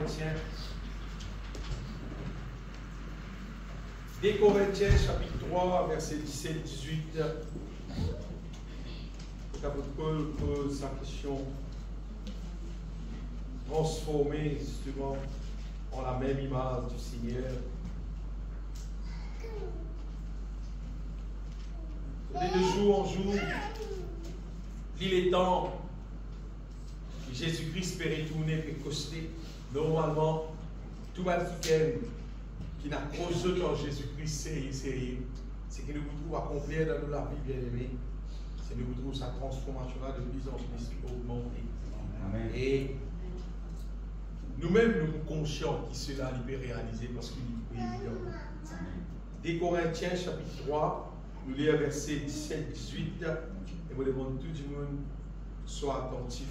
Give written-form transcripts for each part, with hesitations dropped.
Corinthiens. 2 Corinthiens, chapitre 3, verset 17-18. L'apôtre Paul pose sa question, transformer justement en la même image du Seigneur. Et de jour en jour, il est temps que Jésus-Christ peut retourner et coster. Normalement, tout Vatican qui n'a causé dans Jésus-Christ, c'est que nous pouvons accomplir dans la vie bien-aimée. C'est que nous trouvons sa transformation là de plus en plus augmentée. Amen. Et nous-mêmes, nous sommes conscients que cela peut réaliser parce qu'il est évident. 2 Corinthiens, chapitre 3, nous lisons versets 17-18, et vous demandons tout le monde soit attentif,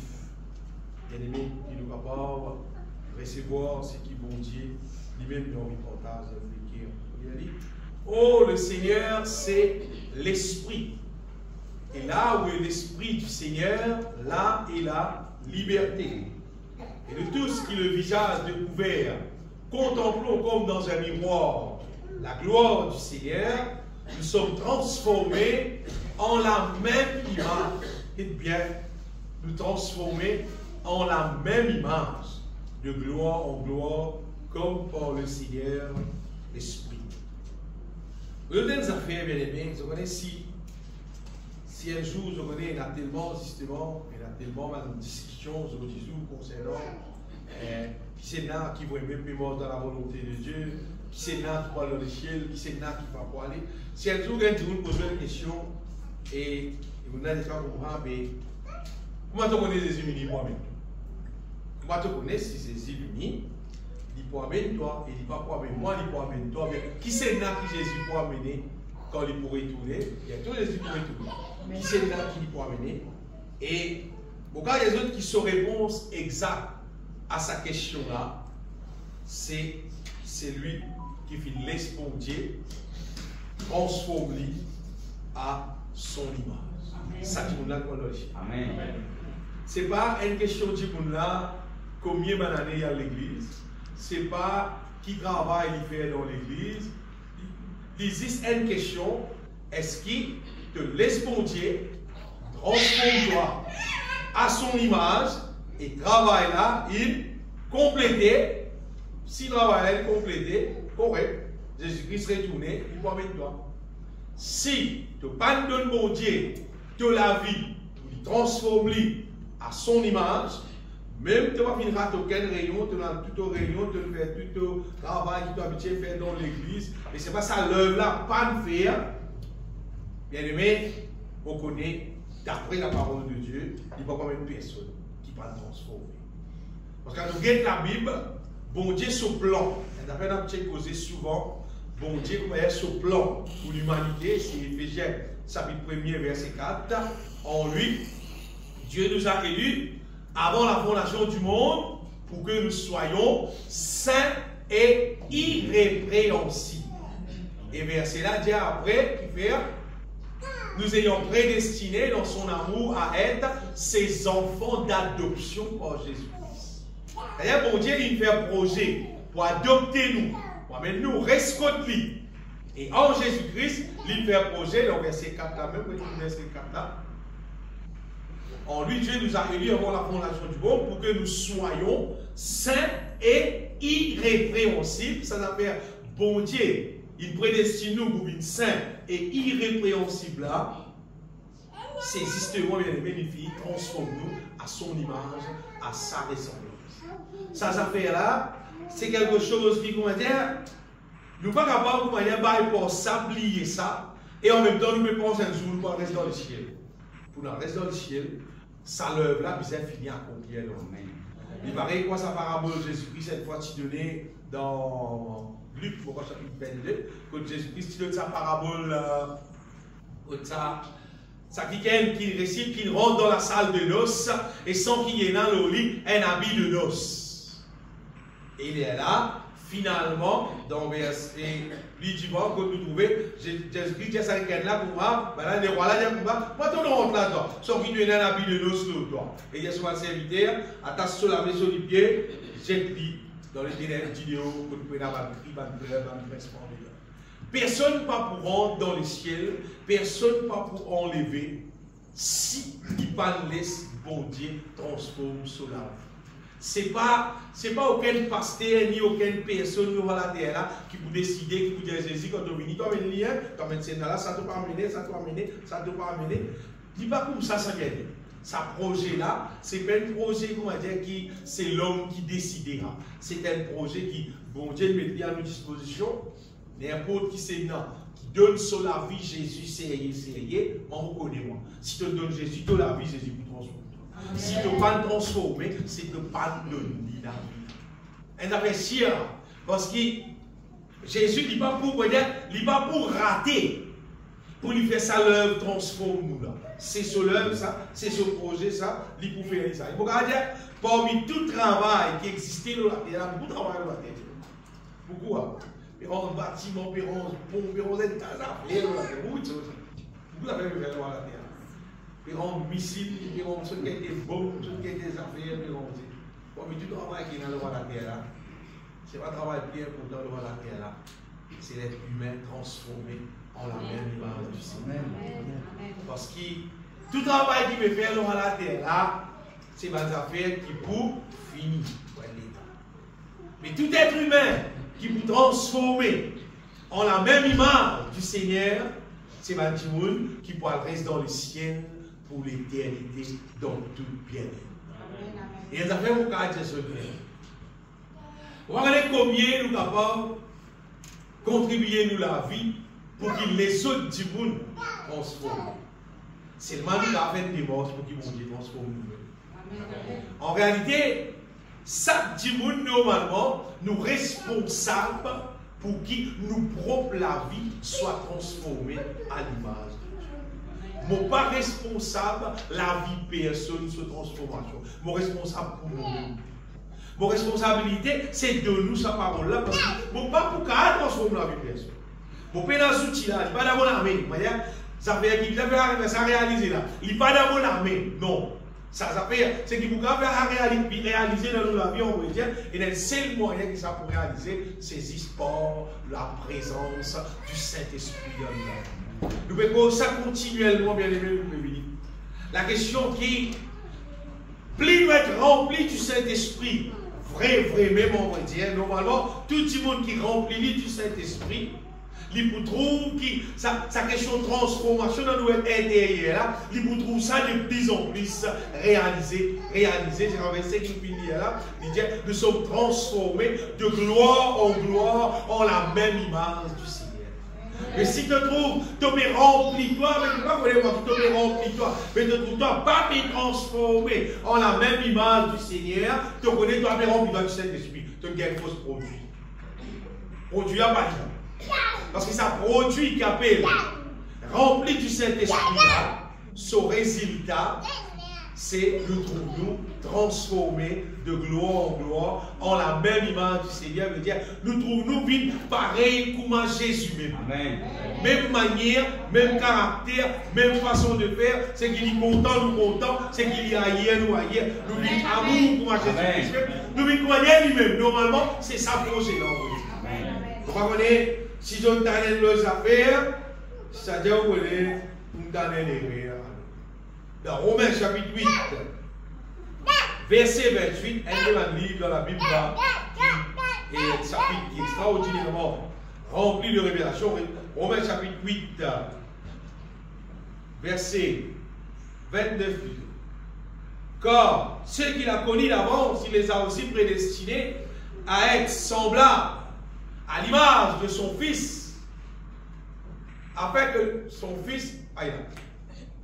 bien-aimé, qui nous capable de recevoir ce qui bon Dieu, lui-même nous envie de partager avec lui. Oh, le Seigneur, c'est l'Esprit. Et là où est l'Esprit du Seigneur, là est la liberté. Et de tous qui le visage découvert, contemplons comme dans un miroir la gloire du Seigneur, nous sommes transformés en la même image. Et bien, nous transformer en la même image, de gloire en gloire, comme par le Seigneur l'Esprit. Vous avez des affaires, bien aimés, vous connaissez si un jour, je connais, il y a tellement, justement, il y a tellement de discussions aujourd'hui concernant qui c'est là qui va même mort dans la volonté de Dieu, qui c'est là qui va dans le ciel, qui c'est là qui va pas aller. Si un jour, vous posez une question et vous n'avez pas compris, mais comment tu connais les Illuminés moi-même? Comment tu connais si c'est les Illuminés? Il peut amener toi, et il ne peut pas amener moi, il peut amener toi. Mais qui c'est là qui Jésus peut amener quand il pourrait tourner? Il y a tous Jésus qui pourrait tourner. Qui c'est là qui peut amener? Et au cas des autres qui sont réponse exacte à sa question-là, c'est lui qui fait l'espondier, transforme-lui à son image. Ça qui nous l'a connu. Amen. Ce n'est pas une question de combien d'années il y a à l'église. Ce n'est pas qui travaille il fait dans l'église. Il existe une question, est-ce qu'il te l'espondier, transforme-toi à son image et travaille là, il complétait. Si travaille là, il complétait, correct. Jésus-Christ retourné, il peut mettre toi. Si tu pas donnes bon Dieu de la vie, pour lui transformer à son image, même tu vas finir à aucune réunion, tu as tout au réunion, tu fais tout au travail que tu as habitué à faire dans l'église, et c'est pas ça l'œuvre là, pas de faire. Bien aimé, on connaît, d'après la parole de Dieu, il n'y a pas comme une personne qui va le transformer. Parce que quand nous regardons la Bible, bon Dieu sur plan, on a causé souvent, bon Dieu est sur plan pour l'humanité, c'est Éphésiens chapitre 1er verset 4, en lui, Dieu nous a élus avant la fondation du monde pour que nous soyons saints et irrépréhensibles. Et verset là dit après, qui fait, nous ayons prédestinés dans son amour à être ses enfants d'adoption par Jésus-Christ. C'est-à-dire, bon Dieu, il fait un projet pour adopter nous, pour amener nous, rescoter. Et en Jésus-Christ, il fait un projet, dans verset 4 là, même verset 4 là. En lui, Dieu nous a élus avant la fondation du monde pour que nous soyons saints et irrépréhensibles. Ça s'appelle bon Dieu. Il prédestine nous pour être saints et irrépréhensibles là. C'est justement bien magnifique, transforme-nous à son image, à sa ressemblance. Ça s'appelle là, c'est quelque chose qui, comment dire, nous ne sommes pas capables de dire pour s'oublier ça, et en même temps nous ne pensons un jour pour rester dans le ciel. Pour nous rester dans le ciel, ça l'œuvre là, puis c'est fini à accomplir. Il paraît quoi sa parabole de Jésus-Christ, cette fois tu donnais dans Luc, chapitre 22, quand Jésus-Christ donne sa parabole, ça qui récite qu'il rentre dans la salle de noces et sans qu'il y ait dans le lit un habit de noces. Et il est là, finalement, dans verset, lui dit, bon, quand vous trouvez, Jésus-Christ dit à ça, là pour moi, ben les rois là, il dit, moi, tu rentres là-dedans, sans qu'il y ait un habit de noces, toi. Et il y a souvent le serviteur, attache sur la maison du pied, jette-lui dans les ténèbres vidéo, pour nous prendre personne pas pour rentrer dans le ciel, personne pas pour enlever, si il pas laisse bon Dieu transforme sur la vie. C'est pas aucun pasteur ni aucune personne qui va la terre là qui peut décider, qui peut dire Jésus quand on vient, tu amènes lien, tu amènes ça là, ça ne doit pas amener, ça doit amener, ça ne doit pas amener. Dis pas comme ça gagne. Ce projet là, c'est pas un projet comment dire qui c'est l'homme qui décidera. C'est un projet qui bon Dieu met à nos dispositions. N'importe qui c'est non, qui donne sur la vie Jésus, c'est on reconnaît moi. Si tu donnes Jésus de la vie, Jésus vous transforme. Si tu ne pas transformer, c'est que pas donner la vie. Un apprécié, parce que Jésus n'est pas pour rater, pour lui faire ça l'œuvre transforme nous là. C'est sur l'œuvre ça, c'est sur le projet ça, il pour faire ça. Il faut dire, parmi tout travail qui existait dans la terre, il y a beaucoup de travail dans la terre. Beaucoup. Péron bâtiment, péron pont, péron des tas d'affaires, beaucoup de choses. Beaucoup d'affaires qui dans la terre. Péron missile, péron ce qui a été bombes, ce qui a été affaires, péron. Parmi tout travail qui est dans la terre là, c'est pas un travail bien important dans la terre là. C'est l'être humain transformé en la même image du Seigneur. Parce que tout travail qui veut faire dans la terre là, c'est des affaires qui pour finir. Mais tout être humain qui vous transformer en la même image du Seigneur, c'est Matimoun qui pourra rester dans le ciel pour l'éternité dans tout bien-être. Et les affaires vous caractère ce bien. Vous regardez combien nous capables de contribuer nous la vie pour que les autres Timoun transforment. Seulement nous avons fait des morts pour qu'ils vont transformer nous. En réalité, chaque Timoun normalement nous responsables pour qui nous propre la vie soit transformée à l'image de Dieu. Mon pas responsable la vie personne sur transformation. Mon responsable pour nous-mêmes. Mon responsabilité c'est de nous sa parole là parce que mon pas pour qu'à transformer la vie personne. Mon père dans ce outil là, il pas dans mon armée. Ça fait qu'il a fait ça réaliser là. Il pas dans mon armée. Non. Ça fait, c'est qu'il faut réaliser dans la vie, on veut dire, et le seul moyen que ça pour réaliser, c'est sport, la présence du Saint-Esprit dans nous. Nous pouvons ça continuellement, bien aimé, la question qui, plus nous être rempli du Saint-Esprit, vrai, même on va dire, normalement, tout le monde qui remplit du Saint-Esprit, il vous trouve que sa question de transformation dans notre intérieur, il vous trouve ça de plus en plus réalisé. C'est un verset qui finit là. Il dit nous sommes transformés de gloire en gloire en la même image du Seigneur. Mais si tu trouves, tu es rempli toi, mais tu ne peux pas voir que tu es rempli toi, mais tu ne trouves pas transformé en la même image du Seigneur, tu connais, tu es rempli toi du Saint-Esprit. Tu as un faux produit. Produit à pas. Parce que ça produit qui appelle rempli du Saint-Esprit, son résultat, c'est nous transformer de gloire en gloire en la même image du Seigneur. Veut dire, nous trouvons vite pareil comme Jésus même. Amen. Même manière, même caractère, même façon de faire. C'est qu'il est content, nous content. C'est qu'il est ailleurs, nous ailleurs. Nous vivons amour comme Jésus. Nous vivons comme lui-même. Normalement, c'est ça projet là. Vous comprenez? Si je donne les affaires, ça veut dire que vous donnez les affaires. Dans Romains chapitre 8, verset 28, un livre dans la Bible et un chapitre qui est extraordinairement rempli de révélations. Romains chapitre 8, verset 29. Car ceux qu'il a connus d'avance, il les a aussi prédestinés à être semblables à l'image de son Fils, afin que son Fils,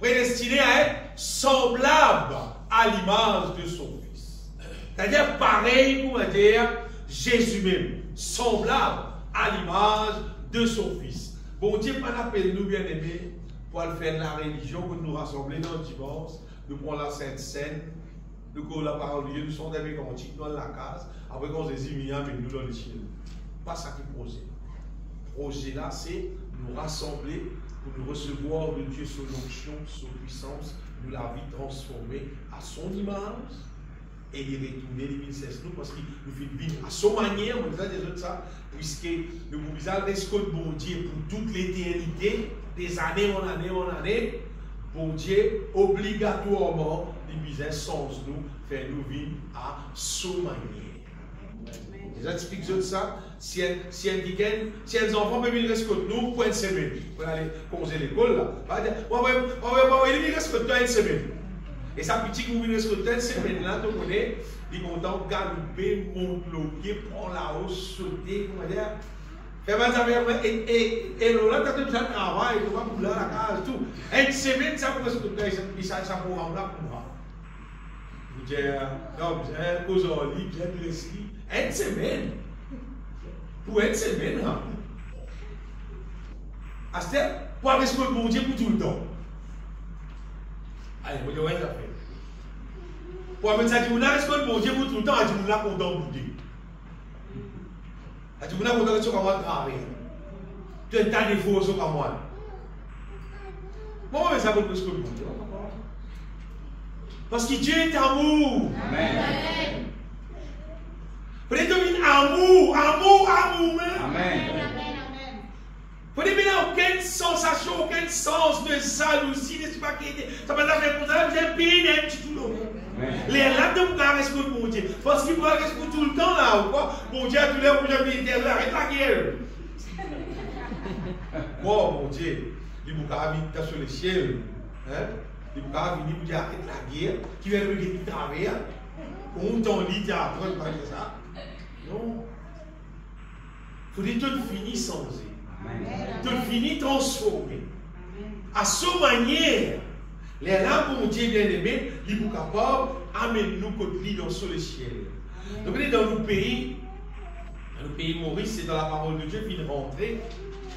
prédestiné à être semblable à l'image de son Fils. C'est-à-dire pareil pour dire Jésus même, semblable à l'image de son Fils. Bon Dieu, pas l'appel nous bien aimés pour aller faire la religion, pour nous rassembler dans le dimanche, nous prenons la Sainte Seine, nous courons la parole de Dieu, nous sommes des cantiques dans la case, après qu'on se dit, mais nous dans le ciel. Pas ça qui est projet. Projet là, c'est nous rassembler pour nous recevoir de Dieu sous l'onction, sous puissance, nous la vie transformée à son image, et il retourner les ministères nous parce qu'il nous fait vivre à son manière, on a des autres ça, puisque le gouvernement reste bon Dieu pour toute l'éternité, des années en année, bon Dieu, obligatoirement, il besoin sans nous, faire nous vivre à son manière. Déjà, typique de ça, si un enfant peut venir rester nous pour une semaine, pour aller causer l'école, là, on va dire, il vient rester une semaine. Et ça, petit qui vient rester une semaine, là, tu connais, il est content, galoper, monte le pied, prendre la hausse, sauter, comment dire. Et là, quand tu as le travail, tu vas pour la case, tout. Une semaine, ça pour rester ça pour rendre là pour moi. Vous dites, non, bien, cause en lit, bien blessé. Une semaine. Pour une semaine, hein. Pour rester bon Dieu pour tout le temps. Allez, vous devez ça faire. Pour mettre ça, tu reste bon Dieu pour tout le temps, tu n'as pas content pour Dieu. Tu n'as pas content de ce qu'on va travailler. Tu as un tas de faux sur moi. Comment ça pour rester bon Dieu? Parce que Dieu est amour. Amen. Peut-être que amour même. Amen. Peut-être qu'il n'y a aucune sensation, aucun sens de jalousie, de spaghetti. Ça va faire pour ça, vous avez payé un petit tout l'autre. Les là, vous pouvez rester pour Dieu. Parce qu'il peut rester tout le temps là, ou quoi? Mon Dieu, tous les jours, vous avez été là, arrête la guerre. Oh, mon Dieu, il vous a mis sur le ciel. Il vous a venir pour dire arrête la guerre, qui vient le guérir travers. On t'en lit, tu as appris à ça. Non. Il faut dire tout finit sans eux. Tout finit transformé. À ce manière, les lames, mon Dieu bien-aimé, ils sont capables d'amener nous côté dans le ciel. Donc, dans nos pays Maurice, c'est dans la parole de Dieu, puis de rentrer.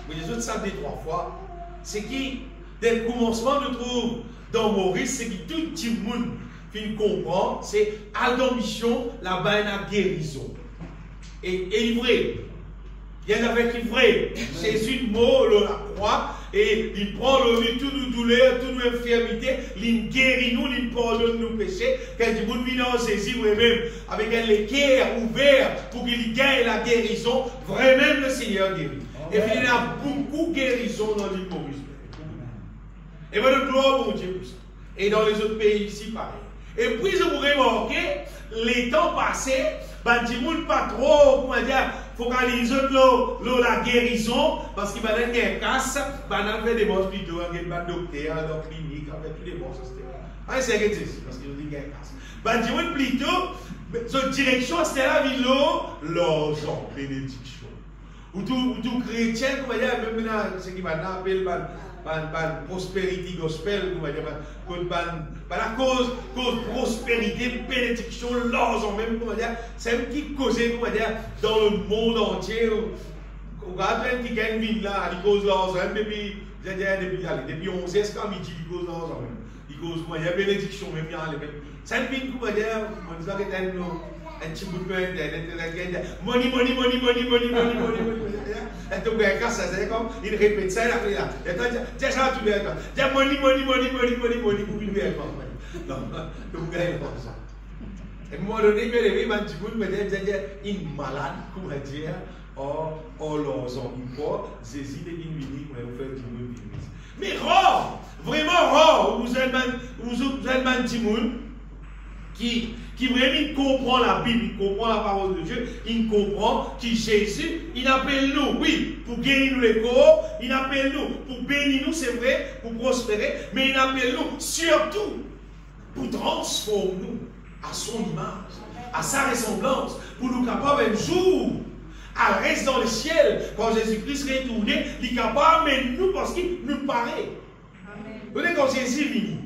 Mais les autres savent des 3 fois. C'est qui, dès le commencement, nous trouvons dans Maurice, c'est que tout le petit monde qui comprend, c'est à l'ambition, la bonne guérison. Et vrai. Il y en avait qui vrai. Jésus mot la croix et il prend le toute nos douleurs, toute nos infirmités, il guérit nous, il pardonne nos péchés. Quand du monde vient en saisir même avec les cœurs ouverts pour qu'il gagne la guérison, vraiment le Seigneur guérit. Et puis il y a beaucoup de guérison dans l'île Maurice. Et bien le gloire mon Dieu pour ça. Et dans les autres pays ici pareil. Et puis je vous remarquer, les temps passés, ben du monde pas trop, comment dire, focaliser la guérison, parce qu'il va y avoir des casses, ben on fait des bons plutôt, il y a des docteurs, dans la clinique, on fait tous les bons systèmes. Ah, c'est ce que c'est, parce qu'il y a des casses. Ben du monde plutôt, cette direction, c'est la ville, l'argent, bénédiction. Ou tout chrétien, comment dire, même là, ce qui va appeler, prospérité gospel, la cause prospérité, bénédiction, l'argent même, c'est un qui cause, dans le monde entier. On regarde plein qui gagne une là, il cause l'argent, depuis 11 est-ce qu'à midi, il cause l'argent même. Il cause, il y a bénédiction même, c'est un film, on dit un petit bout de pain, money. Et donc, c'est comme, il répète ça, il a fait là. Tiens, ça va tout bien. Tiens, money, pour une verre. Non, donc, comme ça. Et à un moment donné, il m'a dit, une malade, comment dire, l'argent, il faut, Jésus, il est pour faire du monde. Mais rare, vraiment rare, vous avez un petit monde qui vraiment comprend la Bible, il comprend la parole de Dieu, il comprend que Jésus, il appelle nous, oui, pour guérir nous les corps, il appelle nous pour bénir nous, c'est vrai, pour prospérer, mais il appelle nous surtout pour transformer nous à son image, à sa ressemblance, pour nous capables un jour à rester dans le ciel, quand Jésus-Christ est retourné, il est capable de nous parce qu'il nous paraît. Vous voyez, quand Jésus est venu,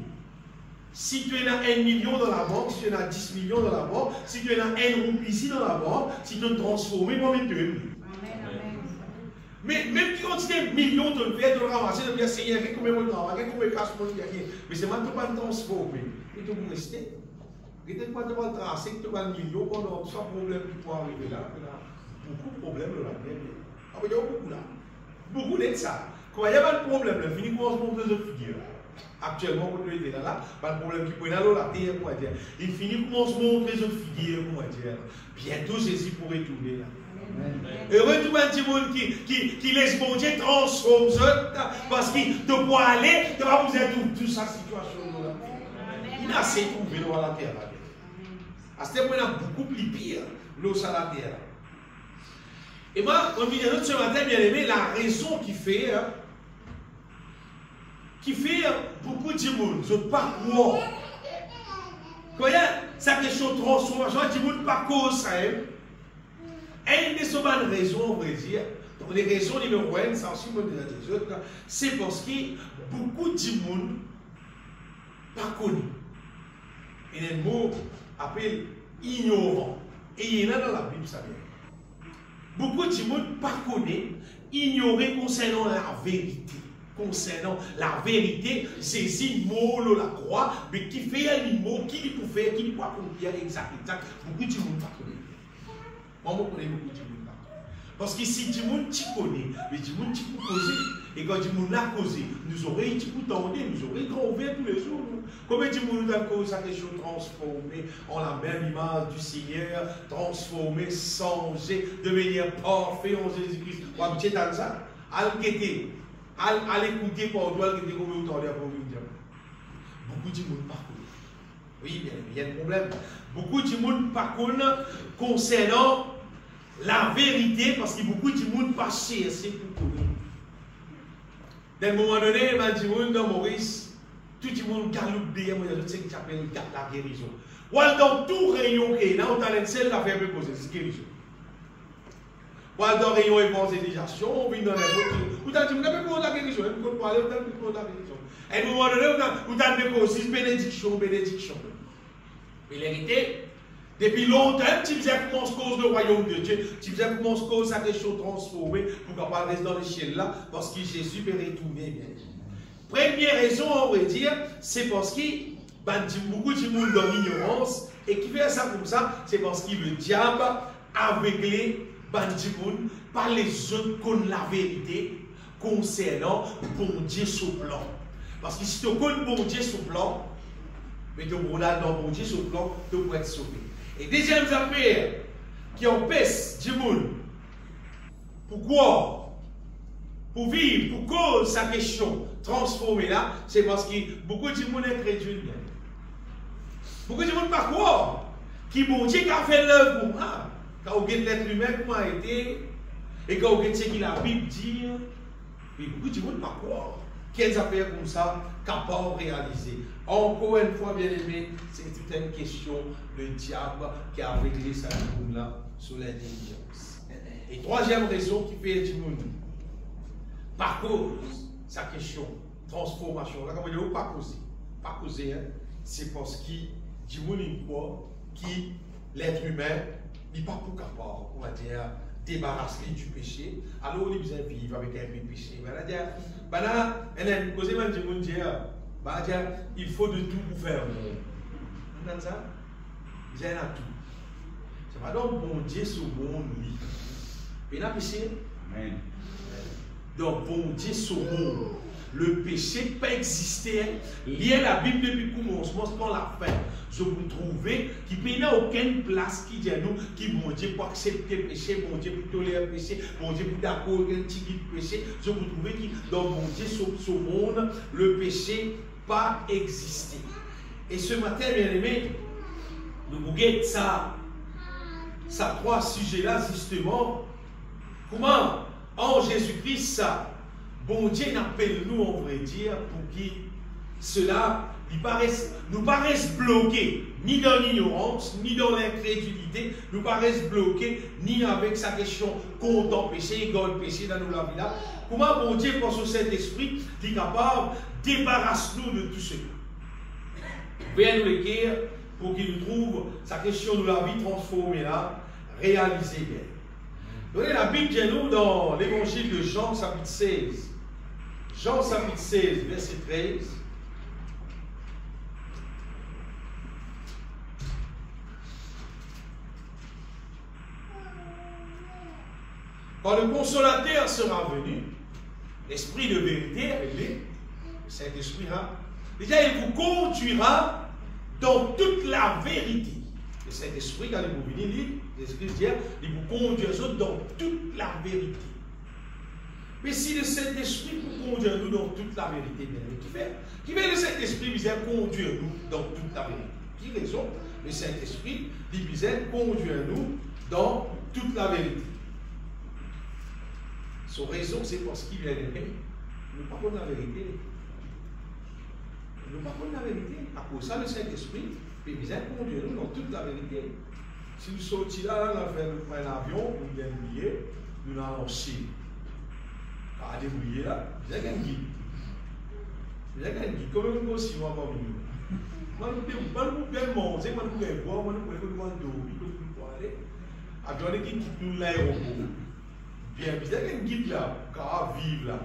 si tu en as 1 million dans la banque, si tu en as 10 millions dans la banque, si tu en as 1 rouble ici dans la banque, si tu te transformes, moi-même tu es. Mais même quand tu as 1 million de verres, tu le ramasser, tu vas dire, Seigneur, combien de travail, combien de cash money il y a. Mais c'est maintenant que tu vas te transformer. Et tu vas rester. Et tu vas te tracer, tu vas 1 million, pendant tout ça, problème qui peut arriver là. Beaucoup de problèmes là. Ah, il y a beaucoup là. Beaucoup de ça. Quand il y a pas de problème, là, fini commence à monter de figure. Actuellement, quand il est là, pas de problème qui peut aller la terre, comment dire. Il finit pour se montrer les autres figures, comment dire. Bientôt, Jésus pourrait retourner là. Heureux tout le monde qui laisse mon Dieu transforme parce qu'il te voit aller, tu vas vous aider toute sa situation. Il a assez trouvé dans la terre. À ce moment, il y a beaucoup plus pire l'eau sur la terre. Et moi, on dit ce matin, bien aimé, la raison qui fait beaucoup de monde, je parcours. Voyez, ça question de transformation, du monde parcours ça. Et une des bonnes raisons, on va dire, donc les raisons numéro 1, ça aussi, des autres, c'est parce que beaucoup de monde pas connu. Et le mot appelle ignorant. Et il y en a dans la Bible, ça vient. Beaucoup de monde pas connu, ignoré concernant la vérité. Concernant la vérité, c'est le mot la croix, mais qui fait un mot, qui peut faire, qui peut accomplir exact. Beaucoup de monde pas connu. Moi, je connais beaucoup de monde. Parce que si du monde tu connais, mais du monde tu peux causer. Et quand du monde a causé, nous aurions tu peux tendre, nous aurions grand ouvert tous les jours. Combien de monde a causé quelque chose transformé en la même image du Seigneur, transformé, changé, devenir parfait en Jésus-Christ. Ou à petit dans ça, à l'écouter pour toi, qui était comme vous tendez pour vous dire. Beaucoup de monde par contre. Oui, bien, il y a un problème. Beaucoup de monde par contre concernant la vérité, parce que beaucoup de monde pas chercher pour connaître. D'un moment donné, il y a des gens dans Maurice, tout le monde galoupe derrière moi, je sais que j'appelle la guérison. Ou dans tout rayon qui est là, on a une seule affaire pour poser, c'est guérison. Ou dans rayon évangélisation, on vient dans les autres. Vous avez dit, vous avez posé la guérison, vous avez parlé, vous avez posé la guérison. Et à un moment donné, vous avez posé bénédiction, bénédiction. Mais la vérité, depuis longtemps, tu faisais commencer cause le royaume de Dieu, tu faisais commencer cause à quelque chose transformé pour qu'on reste dans l'échelle là, parce que Jésus est retourné. Première raison, on va dire, c'est parce que beaucoup de monde dans l'ignorance, et qui fait ça comme ça, c'est parce que le diable a aveuglé beaucoup par les autres qu'on la vérité concernant bon Dieu sur plan. Parce que si tu connais bon Dieu sur plan, mais tu as dans bon Dieu sur plan, tu peux être sauvé. Et deuxième affaire qui empêche du monde, pourquoi? Pour vivre, pour cause sa question transformée là, c'est parce que beaucoup de monde est crédule. Beaucoup de monde par quoi? Qui bon Dieu qui a fait l'œuvre pour moi. Quand on regarde l'être humain, comment a été, et quand on regarde ce que la Bible dit, mais beaucoup de monde par quoi? Quelles affaires comme ça capables de réaliser? Encore une fois, bien aimé, c'est toute une question de diable qui a réglé ça là sur l'intelligence. Et troisième raison qui fait du monde, par cause, sa question, transformation, là, comme on dit, pas causer, hein, c'est parce qu'il du monde qui l'être humain n'est pas pour capable, on va dire, débarrasser du péché, alors on est besoin de vivre avec un peu de péché. Il faut de tout pour faire. Vous entendez ça? Vous avez tout. C'est pas donc bon Dieu sur le monde. Il y a péché. Amen. Donc bon Dieu sur le monde. Le péché peut exister. Lié la Bible depuis le commencement, c'est quand la fin. Je vous trouvez qu'il n'y a aucune place qui dit à nous qui bon Dieu pour accepter le péché, bon Dieu pour tolérer le péché, bon Dieu pour d'accord avec un petit péché. Je vous trouvez que dans bon Dieu sur ce monde, le péché pas existé. Et ce matin, bien aimé, nous regardons ça trois sujets-là, justement. Comment, en Jésus-Christ, ça, bon Dieu n'appelle nous, on va dire, pour que cela nous paraisse bloqué, ni dans l'ignorance, ni dans l'incrédulité, nous paraisse bloqué, ni avec sa question contre péché, God péché dans nos la vie là. Comment bon Dieu, par son Saint-Esprit, est capable de débarrasser nous de tout cela. Viens nous l'écrire pour qu'il nous trouve sa question de la vie transformée là, réalisée bien. Donnez la Bible dit nous dans l'évangile de Jean, chapitre 16. Jean, chapitre 16, verset 13. Quand le consolateur sera venu, l'esprit de vérité révélé, le Saint-Esprit Déjà, il vous conduira dans toute la vérité. Le Saint-Esprit, quand il vous venir, l'Esprit dit, il vous conduira dans toute la vérité. Mais si le Saint-Esprit vous conduit nous dans toute la vérité, qui fait le Saint-Esprit vient conduire nous dans toute la vérité? Qui raison? Le Saint-Esprit vient conduire nous dans toute la vérité. Son raison, c'est parce qu'il vient aimer. Nous ne parlons pas de la vérité. Nous ne parlons pas de la vérité. À cause de ça, le Saint-Esprit vient conduire nous dans toute la vérité. Si nous sortons là, nous faisons un avion, nous avons un billet, nous allons en Chine. À débrouiller là, j'ai un guide. J'ai un guide. Comment on peut aussi voir comme nous? Moi, je ne peux pas manger, moi, je ne peux pas boire, moi, je ne peux pas dormir, je ne peux pas aller. Après, on est qui quitte nous l'aéroport. Bien, j'ai un guide là, pour vivre là.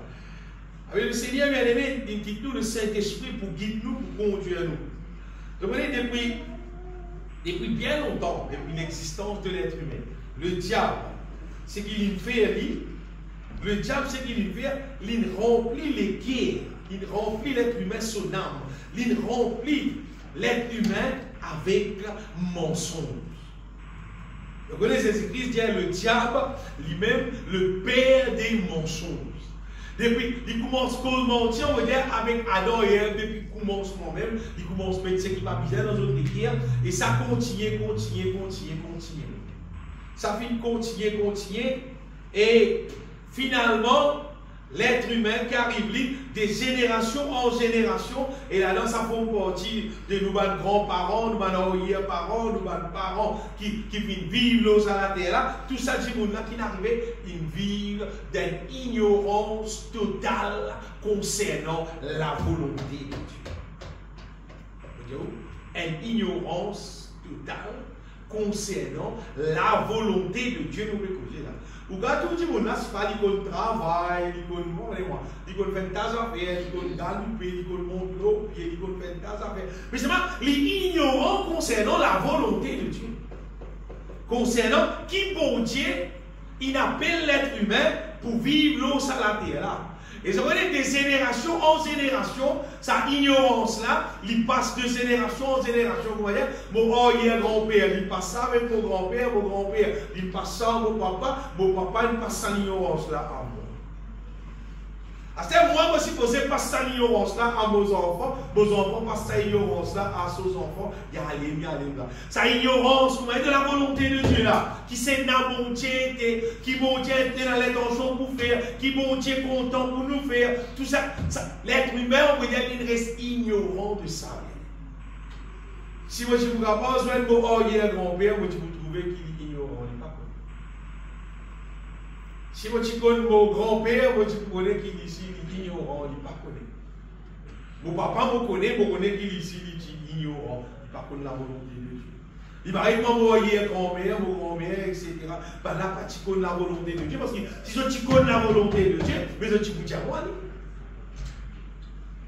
Avec le Seigneur, bien aimé, il quitte nous le Saint-Esprit pour guider nous, pour conduire nous. Donc, depuis bien longtemps, depuis l'existence de l'être humain, le diable, c'est qu'il fait lui. Le diable, c'est qu'il remplit les guerres, il remplit l'être humain son âme, il remplit l'être humain avec mensonge. Vous connaissez Jésus-Christ dit le diable lui-même le père des mensonges. Depuis, il commence à mentir, on va dire, avec Adam et Ève, depuis le commencement même, il commence à mettre ce qui va bizarre dans une guerre, et ça continue. Ça finit continuer, et finalement, l'être humain qui arrive de génération en génération, et là, ça fait partie de nos grands-parents, nos arrière-parents, nos parents qui viennent vivre à la terre, tout ça, ces gens-là qui n'arrivaient, ils vivent d'une ignorance totale concernant la volonté de Dieu. Une ignorance totale concernant la volonté de Dieu. Nous pouvons là. Ou quand tout le monde c'est pas du travail, il faut faire tas d'affaires, il faut galoper, il faut monter, il faut faire tas d'affaires. Mais c'est pas l'ignorant concernant la volonté de Dieu. Concernant qui bon Dieu, il appelle l'être humain pour vivre l'eau sur la terre là. Et ça veut dire que de génération en génération, sa ignorance-là, il passe de génération en génération. Vous voyez, mon arrière-grand-père, il passe ça avec mon grand-père, il passe ça à mon papa, il passe ça l'ignorance-là à moi. C'est moi aussi posé passer ça l'ignorance-là à mes enfants passent ça l'ignorance-là à ses enfants, il y a aller là. Sa ignorance, vous voyez, de la volonté de Dieu là, qui c'est dans mon Dieu, qui mon Dieu était dans l'intention pour faire, qui mon Dieu est content pour nous faire, tout ça, l'être humain, on peut dire qu'il reste ignorant de ça. Si vous ne vous avez pas besoin de mon arrière-grand-père, vous trouvez qu'il est ignorant, il n'est pas connu. Si vous connaissez mon grand-père, vous connaissez qu'il est ici, il est ignorant, il n'est pas connu. Mon papa me connaît qu'il est ici, il est ignorant, il n'est pas connu la volonté de Dieu. Il va être mon arrière-grand-mère, mon grand-mère, etc. Ben là, tu connais la volonté de Dieu, parce que si tu connais la volonté de Dieu, mais tu peux dire moi,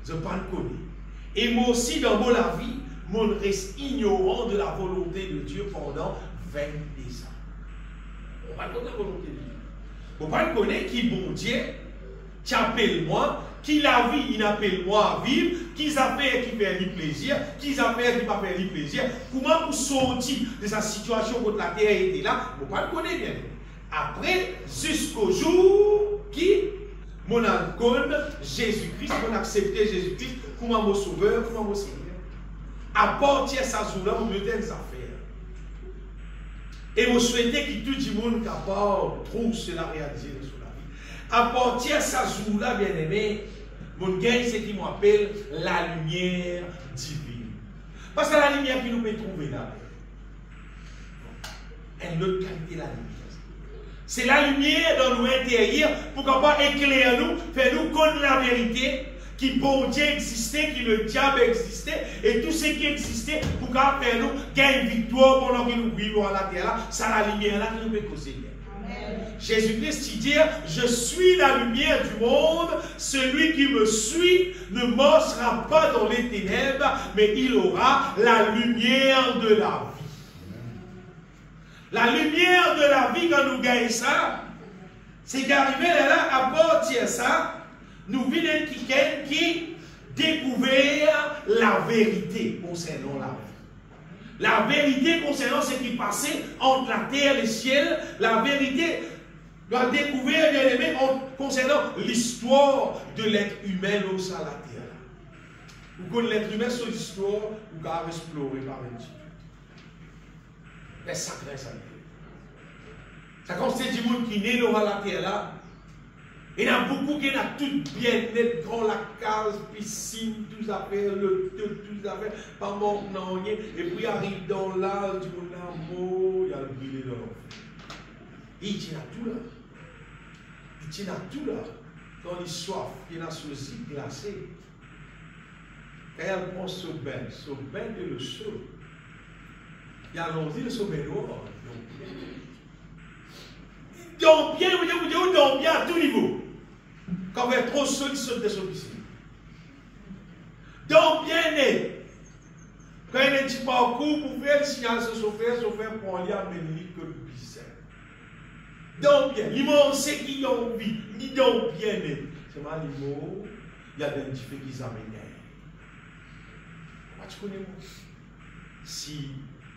je ne pas le connais. Et moi aussi, dans mon la vie, je reste ignorant de la volonté de Dieu pendant 20 ans. On ne va pas connaître la volonté de Dieu. On ne va pas connaître qui bon Dieu, qui appelle moi, qui la vie, il appelle moi à vivre, qui affaires qui fait du plaisir, qui affaires qui ne pas faire du plaisir. Comment vous sortir de sa situation quand la terre était là, on ne va pas le connaître bien. Après, jusqu'au jour qui, mon connu Jésus-Christ, mon accepté Jésus-Christ, comme mon sauveur, comme mon Seigneur. À partir de ce jour-là, vous mettez des affaires. Et vous souhaitez que tout le monde capable trouve cela réalisé sur la vie. À partir de ce jour-là, bien aimé, mon gain, c'est qui m'appelle la lumière divine. Parce que la lumière que nous pouvons trouver là, elle ne qualité la lumière. C'est la lumière dans nous intérieur pour pouvoir éclairer nous, faire nous connaître la vérité. Qui bon Dieu existait, qui le diable existait, et tout ce qui existait pour faire nous gagner victoire pendant que nous vivons à la terre, c'est la lumière là qui nous peut causer. Jésus-Christ dit, je suis la lumière du monde, celui qui me suit ne marchera pas dans les ténèbres, mais il aura la lumière de la vie. La lumière de la vie, quand nous gagnons ça, c'est qu'arriver là, à partir de ça, nous vivons quelqu'un qui découvert la vérité concernant la vie. La vérité concernant ce qui passait entre la terre et le ciel, la vérité doit découvrir, bien aimé, concernant l'histoire de l'être humain au sein de la terre. Vous connaissez l'être humain sur l'histoire, vous pouvez explorer par un petit peu. Mais sacré, ça. Ça consiste du monde qui est né dans la terre là. Il y en a beaucoup qui ont tout bien net, grand la case, piscine, tout ça fait, tout ça fait, pas manque non rien. Et puis arrive dans l'âge du monde l'amour, il y a le brûlé dans l'enfant. Il tient à tout là. Il tient à tout là. Quand il soif, il a ceci glacé. Quand elle prend ce bain de le seau. Il y a l'envie de ce bain noir. Donc bien, vous donc bien à tout niveau. Quand vous êtes trop chaud, il saute de son piscine. Donc bien né. Quand il y a un petit parcours pour faire le signal sur son frère pour aller à Mélie que le piscine. Donc bien, les mots c'est qui ont envie, ni donc bien né. C'est mal les mots, il y a des différents qui amènent. Comment tu connais moi? Si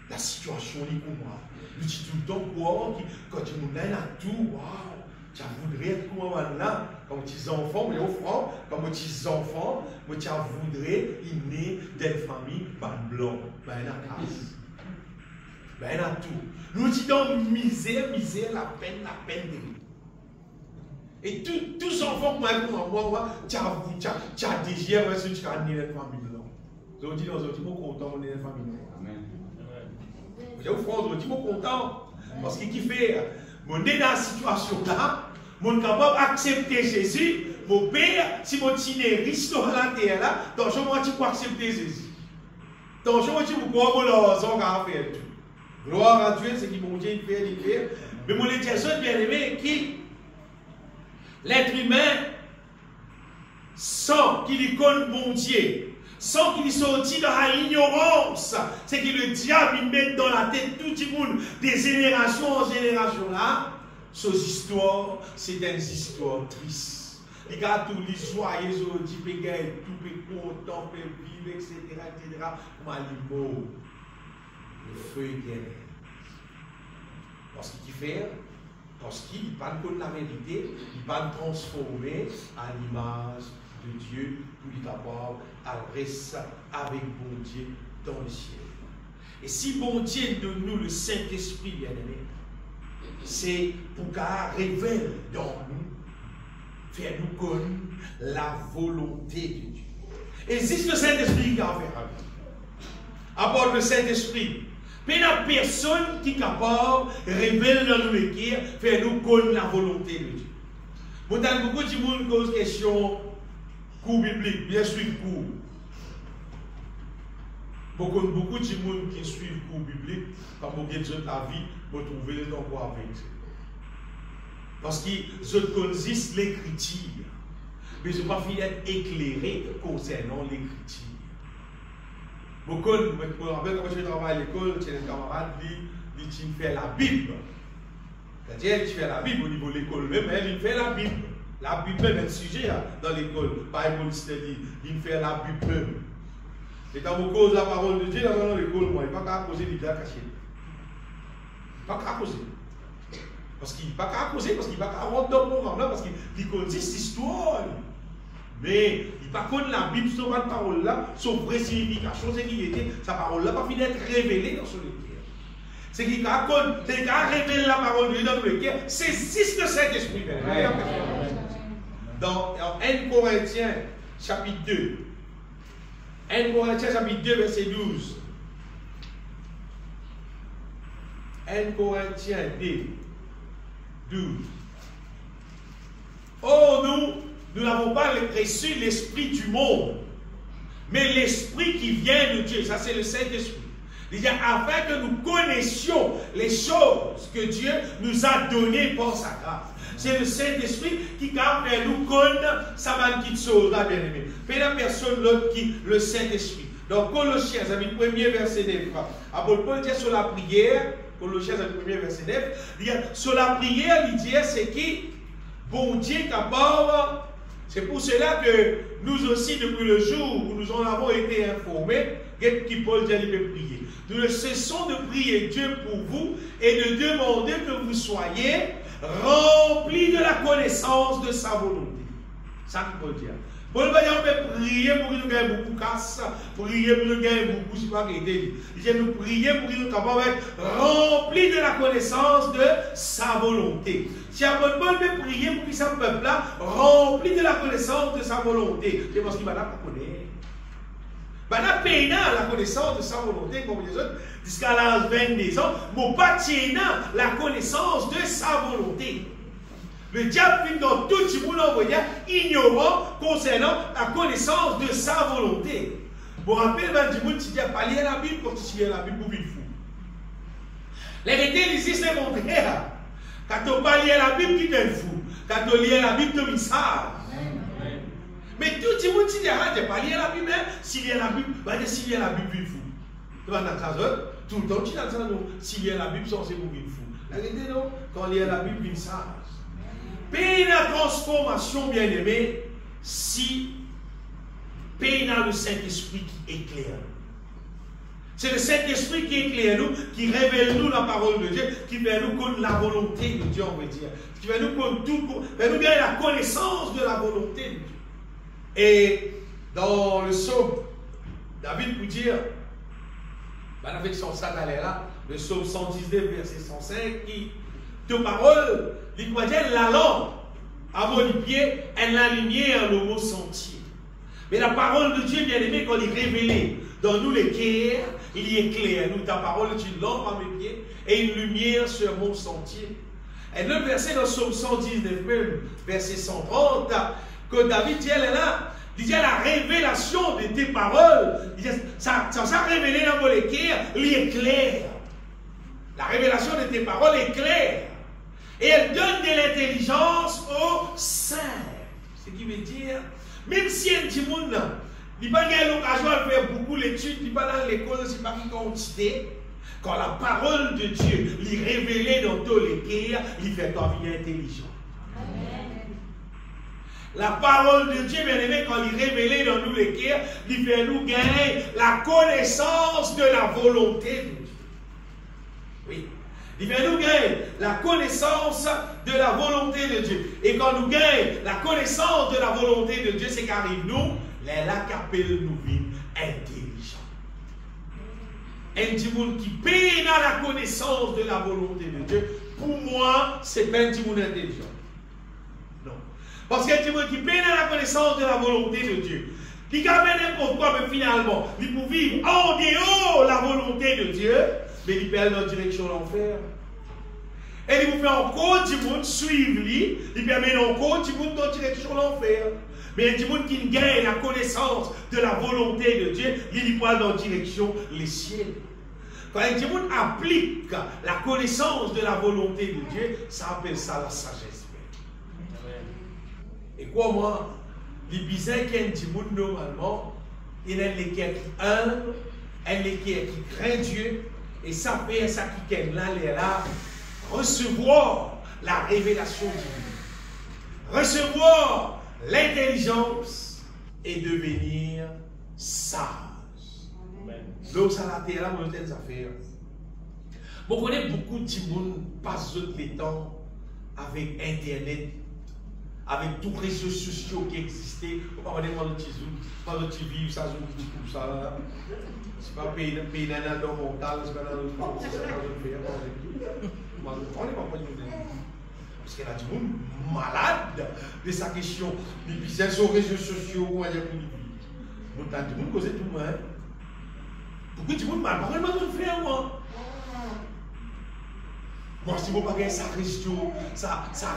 la situation est comme moi, je dis tout le temps quoi, quand tu me donnes à tout, waouh, tu voudrais être comme moi là, comme tes enfants, mais au front, comme tes enfants, mais tu voudrais être né d'une famille blanc, ben la casse, ben la tout. Nous disons misère, la peine de nous. Et tous enfants comme moi, tu as désiré, si tu as né d'une famille blanc. Vous dites, nous sommes contents de d'une famille blanc. Je vous France, je suis content. Parce que qui fait, mon est dans la situation là, mon capable d'accepter Jésus, mon père, si mon tine riche dans la terre là, donc je m'en dis pour accepter Jésus. Donc je m'en dis pour quoi on va faire tout. Gloire à Dieu, c'est qui mon Dieu il fait. Mais mon intention bien aimé, qui l'être humain, sans qu'il connaisse mon Dieu, sans qu'il sorti dans l'ignorance, c'est que le diable il met dans la tête tout le monde, des générations en génération là, ces histoires, c'est des histoires tristes. Les gars, tous les joyeux, tout peut content, peut vivre, etc. Malimo, le feu est bien. Parce qu'il fait, parce qu'il ne parle pas de la vérité, il va transformer à l'image de Dieu pour lui capable à rester avec bon Dieu dans le ciel. Et si bon Dieu donne nous le Saint-Esprit, bien aimé, c'est pour qu'il révèle dans nous, faire nous connaître la volonté de Dieu. Existe le Saint-Esprit qui a fait à nous. À part le Saint-Esprit, mais il n'y a personne qui est capable de révéler dans nous le cœur, faire nous connaître la volonté de Dieu. Beaucoup de gens posent question. Cours biblique, bien sûr, cours. Beaucoup de gens qui suivent le cours biblique, quand vous avez de la vie, vous trouvez dans quoi avec. Parce qu'ils connaissent l'écriture, mais ils ne sont pas fini d'être éclairés concernant l'écriture. Beaucoup, je me rappelle quand je travaille à l'école, j'ai des camarades qui font la Bible. C'est-à-dire qu'ils font la Bible au niveau de l'école, même ils font la Bible. La Bible est un sujet dans l'école. Bible study, il fait la Bible. Et quand vous causez la parole de Dieu dans l'école, moi, il n'y a pas qu'à causer l'idée cachée. Il n'y a pas qu'à causer. Parce qu'il n'y a pas qu'à causer, parce qu'il n'y a pas qu'à rentrer dans le programme là, parce qu'il connaît cette histoire. Mais il n'y a pas connaître la Bible sur cette parole là, son vraie signification, c'est qu'il était, sa parole là, pas fini d'être révélée dans son cœur. C'est qu'il a révélé la parole de Dieu dans le cœur, c'est le Saint-Esprit. Dans 1 Corinthiens chapitre 2. 1 Corinthiens chapitre 2 verset 12. 1 Corinthiens 2, 12. Oh, nous n'avons pas reçu l'esprit du monde, mais l'esprit qui vient de Dieu. Ça, c'est le Saint-Esprit. C'est-à-dire, afin que nous connaissions les choses que Dieu nous a données par sa grâce. C'est le Saint-Esprit qui a fait nous connaître sa petite chose, là, bien aimé. Mais la personne l'autre qui, le Saint-Esprit. Donc, Colossiens, le premier verset 9. Apôtre Paul dit sur la prière, Colossiens, le premier verset 9, il dit, sur la prière, il dit, c'est qui, bon Dieu capable C'est pour cela que nous aussi, depuis le jour où nous en avons été informés, qui Paul dit peut prier. Nous ne cessons de prier Dieu pour vous et de demander que vous soyez remplis de la connaissance de sa volonté. Ça qu'il faut dire. Paul va dire on peut prier pour que nous gagnions beaucoup de casse, prier pour que nous gagnions beaucoup, je ne sais pas qu'il dit. Il dit nous prier pour que nous soyons remplis de la connaissance de sa volonté. Si Paul peut prier pour que ce peuple-là rempli de la connaissance de sa volonté, c'est parce qu'il va la connaître. Il va la connaissance de sa volonté, comme les autres, jusqu'à l'âge 22 ans, mais pas la connaissance de sa volonté. Le diable finit dans tout le monde envoyé ignorant concernant la connaissance de sa volonté. Vous vous rappelez, du monde qui dit pas lire la Bible quand tu lis la Bible pour vivre fou. Les vérités ici, c'est le contraire. Quand tu pas lire la Bible, tu es fou. Quand tu lis la Bible, tu es sage. Mais tout le monde qui dit pas lire la Bible, si lire la Bible, va dire si lire la Bible, vivre fou. Tu vas dans ta zone, tout le temps, tu vas dans ta zone, si lire la Bible, c'est pour vivre fou. La vérité, non, quand lire la Bible, vivre sage. Pays la transformation, bien aimé, si pays dans le Saint-Esprit qui éclaire. C'est le Saint-Esprit qui éclaire nous, qui révèle nous la parole de Dieu, qui fait nous connaître la volonté de Dieu, on veut dire. Qui fait nous connaître tout, fait nous gagner la connaissance de la volonté de Dieu. Et dans le psaume, David peut dire, avec son sac à l'air là, le psaume 119, verset 105, qui, de parole, il doit dire la lampe à mon pied, elle la lumière, le mot sentier. Mais la parole de Dieu, bien aimé, quand il est révélée dans nous les cœurs, il y éclaire. Nous, ta parole est une lampe à mes pieds et une lumière sur mon sentier. Et le verset dans le psaume 119, verset 130, que David dit, elle est là. Il dit la révélation de tes paroles. Il dit, ça révélé dans mon cœur, il éclaire. La révélation de tes paroles éclaire. Et elle donne de l'intelligence aux saints. Ce qui veut dire, même si un petit monde, il n'a pas eu l'occasion de faire beaucoup d'études, il n'est pas dans l'école, il n'est pas une quantité. Quand la parole de Dieu est révélée dans tous les cœurs, il fait ta vie intelligent. La parole de Dieu, bien aimé, quand il est révélée dans nous les cœurs, il fait nous gagner la connaissance de la volonté de Dieu. Oui. Il fait nous gagner la connaissance de la volonté de Dieu. Et quand nous gagnons la connaissance de la volonté de Dieu, c'est qu'arrive nous, les là qui appellent nous vie intelligents. Un petit monde qui paye dans la connaissance de la volonté de Dieu, pour moi, c'est pas un petit monde intelligent. Non. Parce qu'un petit monde qui paye dans la connaissance de la volonté de Dieu, qui amène n'importe quoi, mais finalement, il peut vivre en dehors de la volonté de Dieu, mais il perd dans la direction de l'enfer. Et il vous fait encore du monde suivre lui, il permet encore du monde dans la direction de l'enfer. Mais il y a du monde qui gagne la connaissance de la volonté de Dieu, il va dans la direction les ciels. Quand un monde applique la connaissance de la volonté de Dieu, ça appelle ça la sagesse. Et quoi moi, les bizarres qui ont du monde normalement, il y a les cœurs qui humbles, il y a les cœurs qui craignent Dieu, et ça fait ça qui est là, recevoir la révélation divine, recevoir l'intelligence et devenir sage. Donc ça la terre là, moi je affaires. Vous connaissez beaucoup de gens qui passent les temps avec Internet, avec tous les réseaux sociaux qui existaient. On va demander le petit zoom, pas le petit vivre, ça zoom tout ça là. C'est pas payer dans le mental, c'est pas dans le corps, c'est pas dans le faire. On n'est pas pour parce qu'il y a du monde malade de sa question. Et puis c'est sur les réseaux sociaux, on va dire pour lui. On a du monde causé tout le monde. Pourquoi du monde mal? Pourquoi je vais faire moi? Moi, si vous n'avez pas ça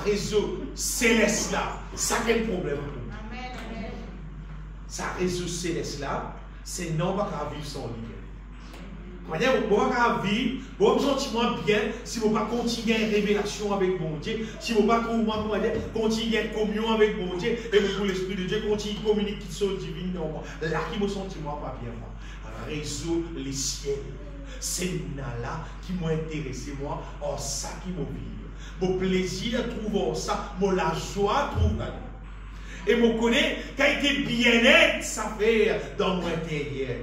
réseau céleste là, ça quel problème? Ça réseau céleste là, c'est non pas qu'à vivre sans lui. Vous ne pouvez pas vivre, vous avez un sentiment bien si vous ne pouvez pas continuer une révélation avec mon Dieu, si vous ne pouvez pas continuer une communion avec mon Dieu, et vous pour l'Esprit de Dieu continue de communiquer qui sont divines. Là, qui me sentiment pas bien. Réseau les ciels. C'est là qui m'a intéressé, moi, en ça qui m'a vécu. Mon plaisir trouve en ça, mon la joie trouve là. Et je connais qu'a été bien-être, ça fait dans mon intérieur.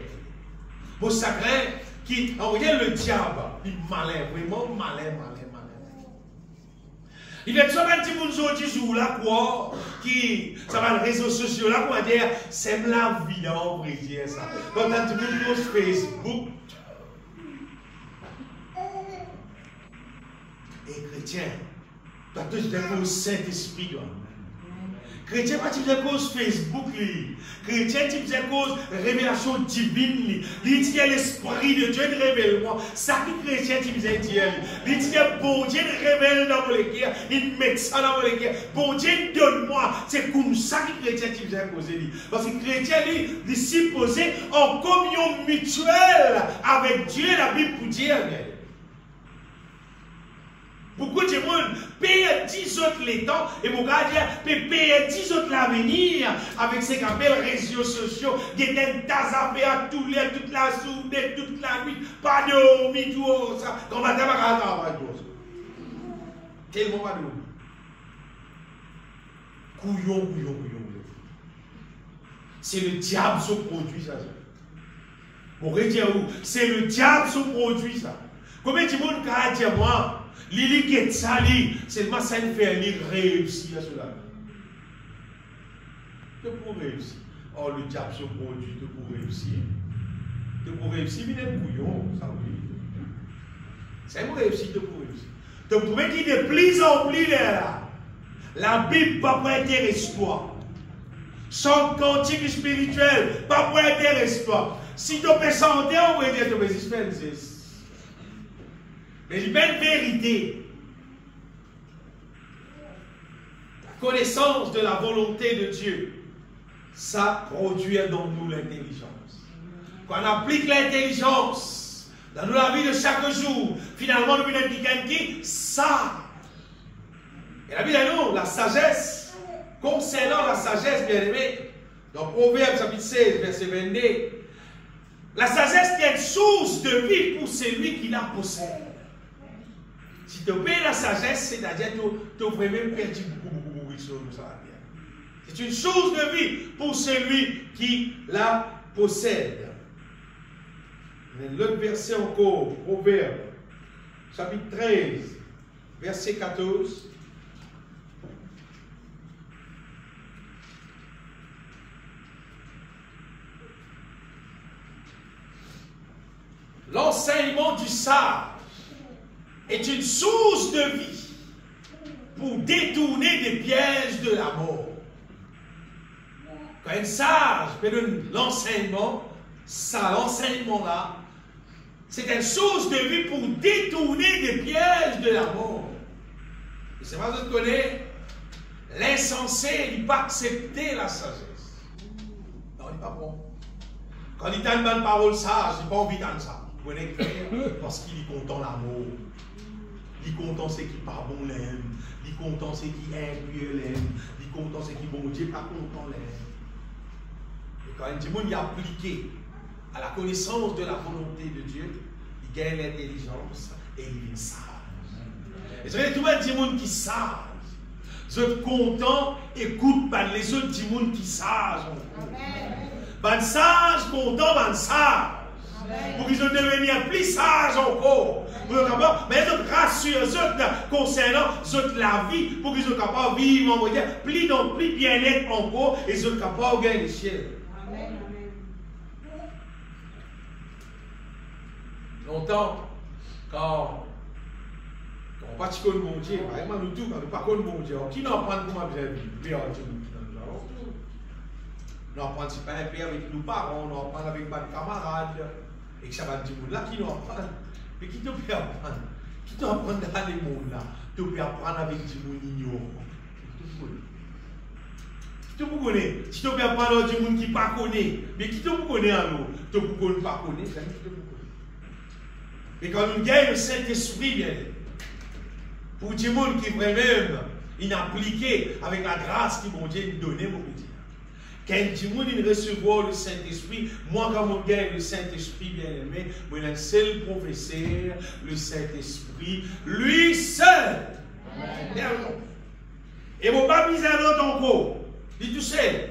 Mon sacré, qui regarde le diable, il est malin, vraiment malin. Il y a toujours un petit monde qui joue là, quoi, qui, ça va les réseaux sociaux là, quoi, dire, c'est la vie, on va dire ça. Quand un petit monde sur Facebook, et chrétien, tu as tous des causes Saint-Esprit, chrétien, pas tu fais cause Facebook, chrétien, tu fais cause révélation divine, il dit l'Esprit de Dieu révèle-moi. Ça qui chrétien, tu fais dire, il dit bon Dieu révèle dans mon cœur, il met ça dans mon cœur, bon Dieu donne-moi. C'est comme ça que chrétien, tu fais cause. Parce que chrétien, il s'y posé en communion mutuelle avec Dieu, la Bible pour dire. Beaucoup de monde paye 10 autres les temps et mon gars dit paye 10 autres l'avenir avec ces appels réseaux sociaux. Il y a des tas à faire toute la journée, toute la nuit, pas de dormir, tout ça. Quand on va travailler, tellement pas de dormir. Couillon. C'est le diable qui produit ça. Pour dire où? C'est le diable qui produit ça. Combien de monde qui a dit moi? Lili qui est sali, seulement ça ne fait rien réussir à cela. Tu pour réussir. Oh, le diable se produit pour réussir. Pour réussir, il est bouillon, ça oui. C'est pour réussir, pour réussir. Donc, vous pouvez dire de plus en plus là. La Bible pas pour intéresser toi. Son cantique spirituel pas pour intéresser toi. Si tu peux sentir, on va dire que tu peux dispenser. Mais une belle vérité, la connaissance de la volonté de Dieu, ça produit dans nous l'intelligence. Quand on applique l'intelligence dans la vie de chaque jour, finalement, nous venons de quelqu'un qui sage. Et la Bible a nous, la sagesse, concernant la sagesse, bien aimé, dans Proverbe chapitre 16, verset 22, la sagesse est une source de vie pour celui qui la possède. Si tu payes la sagesse, c'est-à-dire que tu aurais même perdu beaucoup de choses. C'est une source de vie pour celui qui la possède. L'autre verset encore, Proverbe, chapitre 13, verset 14. L'enseignement du sage est une source de vie pour détourner des pièges de la mort. Quand un sage peut donner l'enseignement, ça, l'enseignement-là, c'est une source de vie pour détourner des pièges de la mort. Et c'est pas que vous connaissez, l'insensé, il ne pas accepter la sagesse. Non, il n'est pas bon. Quand il a une bonne parole sage, il n'a pas envie d'entendre ça. Vous connaissez parce qu'il est content l'amour. Il est content ce qui pas bon l'aime. Il est content ce qui aime, Dieu l'aime. Il est content ce qui bon Dieu pas content l'aime. Et quand un monde est appliqué à la connaissance de la volonté de Dieu, il gagne l'intelligence et il est sage. Et c'est tout le monde qui est sage. Vous êtes content, écoute pas les autres du monde qui sage. Ben sage, content, ben sage. Pour qu'ils soient devenir plus sages encore. Mais ils sont rassurés concernant la vie, pour qu'ils soient capables de vivre plus bien-être encore, et ils sont capables de gagner le ciel. Longtemps, quand on ne pratique pas le bon Dieu, vraiment nous tous, quand nous ne parlons pas le bon Dieu, qui n'en prend comment bien vivre? Nous apprenons si pas un père avec nos parents, nous apprenons avec nos camarades. Et que ça va dire, là, qui nous apprend? Mais qui te peut apprendre? Qui te apprend dans les mondes là? Tu peux apprendre avec du monde ignorant. Qui te connaît? Si tu peux apprendre avec du monde qui ne connaît pas, mais qui te connaît en nous? Tu ne peux pas connaître, ça ne te connaît. Et quand nous gagnons le Saint-Esprit, bien, pour du monde qui est vraiment inappliqué avec la grâce qui mon Dieu nous donne, mon petit. Quand du monde recevoir le Saint-Esprit, moi quand on gagne le Saint-Esprit bien aimé, moi le seul professeur, le Saint-Esprit, lui seul. Amen. Et mon pas mis à l'autre encore. Il est tout seul.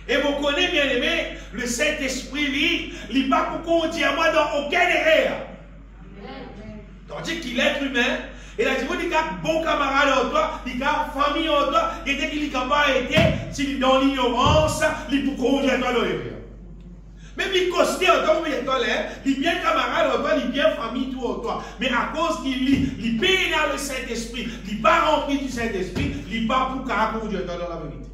Et vous connaissez bien aimé, le Saint-Esprit, il n'est pas pour conduire moi dans aucune erreur. Tandis qu'il est humain, et là, il y a un bon camarade en toi, il y a une famille en toi, et dès qu'il n'est pas été, s'il est dans l'ignorance, il peut conduire dans l'erreur. Même il costé en toi, il est bien camarade en toi, il est bien famille tout en toi. Mais à cause qu'il pénètre dans le Saint-Esprit, il n'est pas rempli du Saint-Esprit, il n'est pas pour conduire dans la vérité.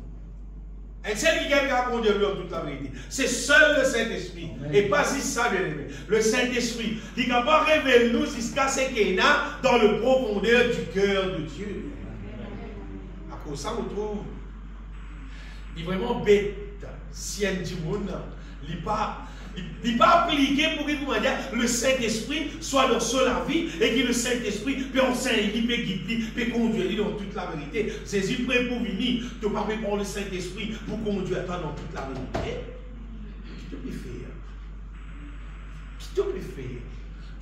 Et c'est lui qui a conduit dans toute la vérité. C'est seul le Saint-Esprit. Et pas si ça, bien aimé. Le Saint-Esprit, il n'a pas révélé nous jusqu'à ce qu'il y a dans le profondeur du cœur de Dieu. À cause de ça, on trouve, il est vraiment bête. Si un petit monde, il n'est pas appliqué pour que le Saint-Esprit soit dans la vie et que le Saint-Esprit peut enseigner, peut guider, peut conduire dans toute la vérité. C'est une prêt pour venir, tu ne pas prendre le Saint-Esprit pour conduire toi dans toute la vérité. Qui te peut faire? Qui te peut faire?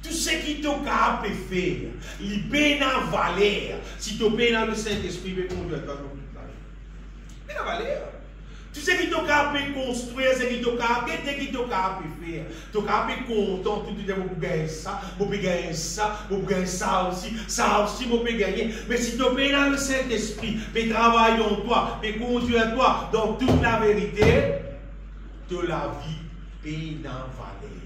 Tout ce qui te peut faire, il peut en valeur. Si tu peux dans le Saint-Esprit, il peut conduire toi dans toute la vérité. Il peut en valeur. Tout ce qui t'a capable construire, ce qui t'a capable, ce qui t'a capable faire. Tu es capable content, tu te dis, je peux gagner ça, je peux gagner ça, je peux gagner ça aussi, je peux gagner. Mais si tu es dans le Saint-Esprit, tu travailles en toi, tu conduis toi dans toute la vérité, de la vie est dans la valeur.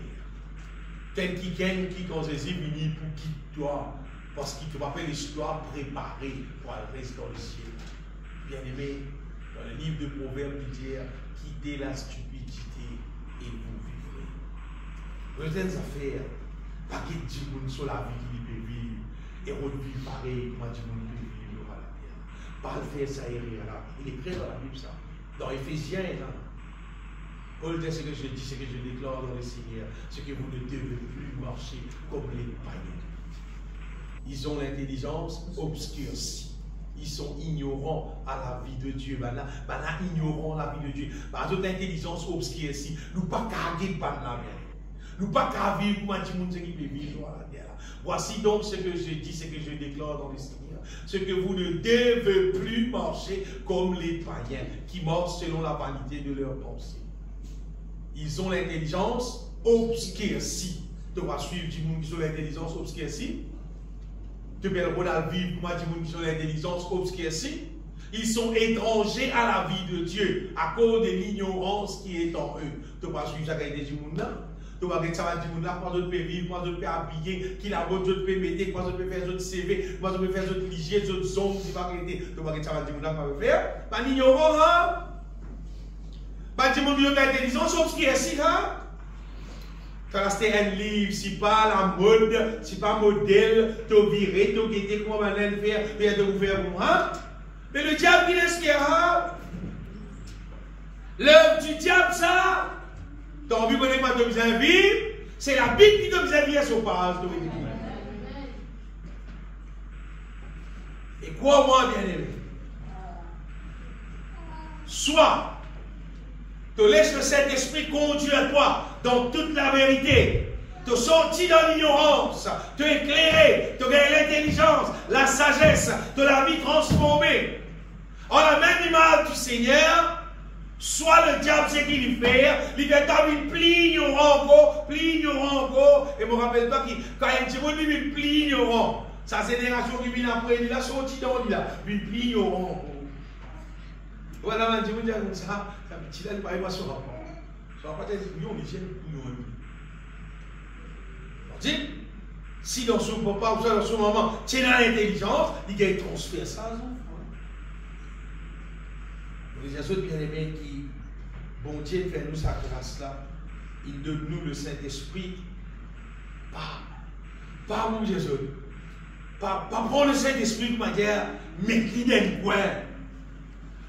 Tel qui gagne, qui quand Jésus vient pour quitter toi, parce qu'il te rappelle l'histoire préparée pour le reste dans le ciel. Bien aimé. Dans le livre de Proverbes, il dit quittez la stupidité et vous vivrez. Certaines affaires, pas qu'il dit sur la vie qu'il peut vivre, et on vit pareil, comment dit qu'on peut vivre à la terre. Pas le faire ça et rien là. Il est prêt dans la Bible ça. Dans Éphésiens, là. Paul dit ce que je dis, ce que je déclare dans le Seigneur, c'est que vous ne devez plus marcher comme les païens. Ils ont l'intelligence obscurcie. Ils sont ignorants à la vie de Dieu. Ignorants à la vie de Dieu. Par toute intelligence obscure ici, nous ne pouvons pas garder par la mer. Nous ne pouvons pas vivre comme un petit monde qui peut vivre à la terre. Voici donc ce que je dis, ce que je déclare dans le Seigneur. Ce que vous ne devez plus marcher comme les païens qui marchent selon la vanité de leurs pensées. Ils ont l'intelligence obscurcie. Tu vas suivre du monde qui ont l'intelligence obscurcie. Tu peux le vivre, moi, du monde qui ont l'intelligence obscurcie. Ils sont étrangers à la vie de Dieu à cause de l'ignorance qui est en eux. Tu vas suivre chaque idée du monde là. Tu vas regarder ça du monde là, quoi d'autre peut vivre, quoi d'autre peut habiller, qui la bonne, d'autres peut mettre, quoi d'autre peut faire d'autres CV, quoi d'autre peut faire d'autres ligiers, d'autres zones, tu vas regarder. Tu vas regarder ça du monde là, quoi peut faire. Pas l'ignorant, hein? Pas du monde qui a l'intelligence obscurcie, hein? Quand c'est un livre, si pas la mode, si pas modèle, tu viré, tu guetté comment on va faire, et de ouvrir pour moi. Mais le diable, il est ce qu'il y a. L'œuvre du diable, ça. Tu as envie de connaître comment tu besoin vivre. C'est la Bible qui te besoin vivre sur page. Et crois-moi, bien-aimé. Soit te laisse le Saint-Esprit conduire toi dans toute la vérité, te sortir dans l'ignorance, te éclairer, te gagner l'intelligence, la sagesse, de la vie transformée. En la même image du Seigneur, soit le diable ce qu'il fait, il fait ta vie plus ignorant encore, et je me rappelle pas quand il dit qu'il est plus ignorant, sa génération qui vient après, il a sorti dans lui là, il est plus ignorant. Voilà, je me dis comme ça, il n'a pas sur rapport. Sur rapport, il dit, si dans son papa ou dans son maman, tu as l'intelligence, il y a un transfert ça. Les autres bien-aimés qui, bon Dieu, fait nous sa grâce là, il donne nous le Saint-Esprit. Pas mon Jésus. Pas prendre le Saint-Esprit de manière, mettre-le dans le coin.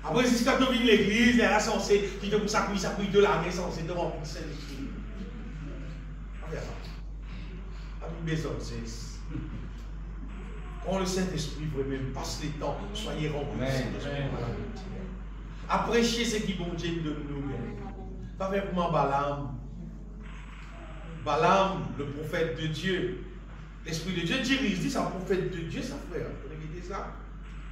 Après, si quand tu viens de l'église, il est censé, tu te dis ça couille de la main, censé te remplir le Saint-Esprit. Regarde ça. Avec mes hommes, quand le Saint-Esprit vraiment passe les temps, soyez remplis du Saint-Esprit. Appréciez ce qui bon Dieu de nous. Pas faire comme Balaam. Balaam, le prophète de Dieu. L'Esprit de Dieu dirige, dit c'est un prophète de Dieu, ça frère. Vous avez dit ça?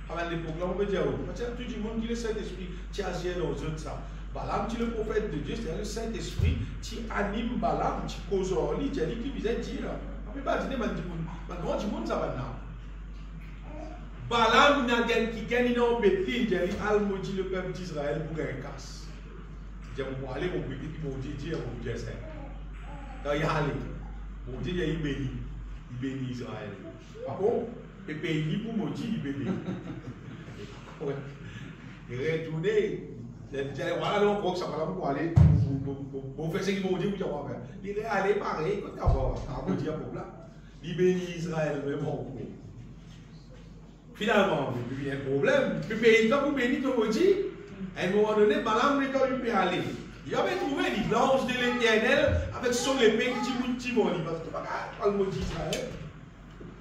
Avant l'époque, là, on peut dire, tout le monde qui est le Saint-Esprit, tu agis dans eux ça. Balaam, tu es le prophète de Dieu, c'est-à-dire le Saint-Esprit, tu animes Balaam, tu causes en lui, tu as dit qu'il visait dire. On ne peut pas dire, mais comment du monde ça va là? Balaam, qui gagne dans Bethléem, il a dit, al maudit le peuple d'Israël pour gagner casse. Il dit, pour aller, mon petit, mon Dieu, mon Dieu, c'est. Quand il y a allé, mon Dieu, il bénit Israël. Par contre, il bénit pour maudit, il bénit. Il est retourné. Voilà, donc, on ça va pour aller, pour faire ce qu'il m'a dit, pour faire. Il est allé pareil, quand il il bénit Israël, mais bon. Finalement, il y a un problème. Le pays, quand vous bénissez ton maudit, à un moment donné, Balaam n'est pas lui aller. Il avait trouvé l'ange de l'Éternel avec son épée qui dit Timon. Parce que pas le maudit Israël.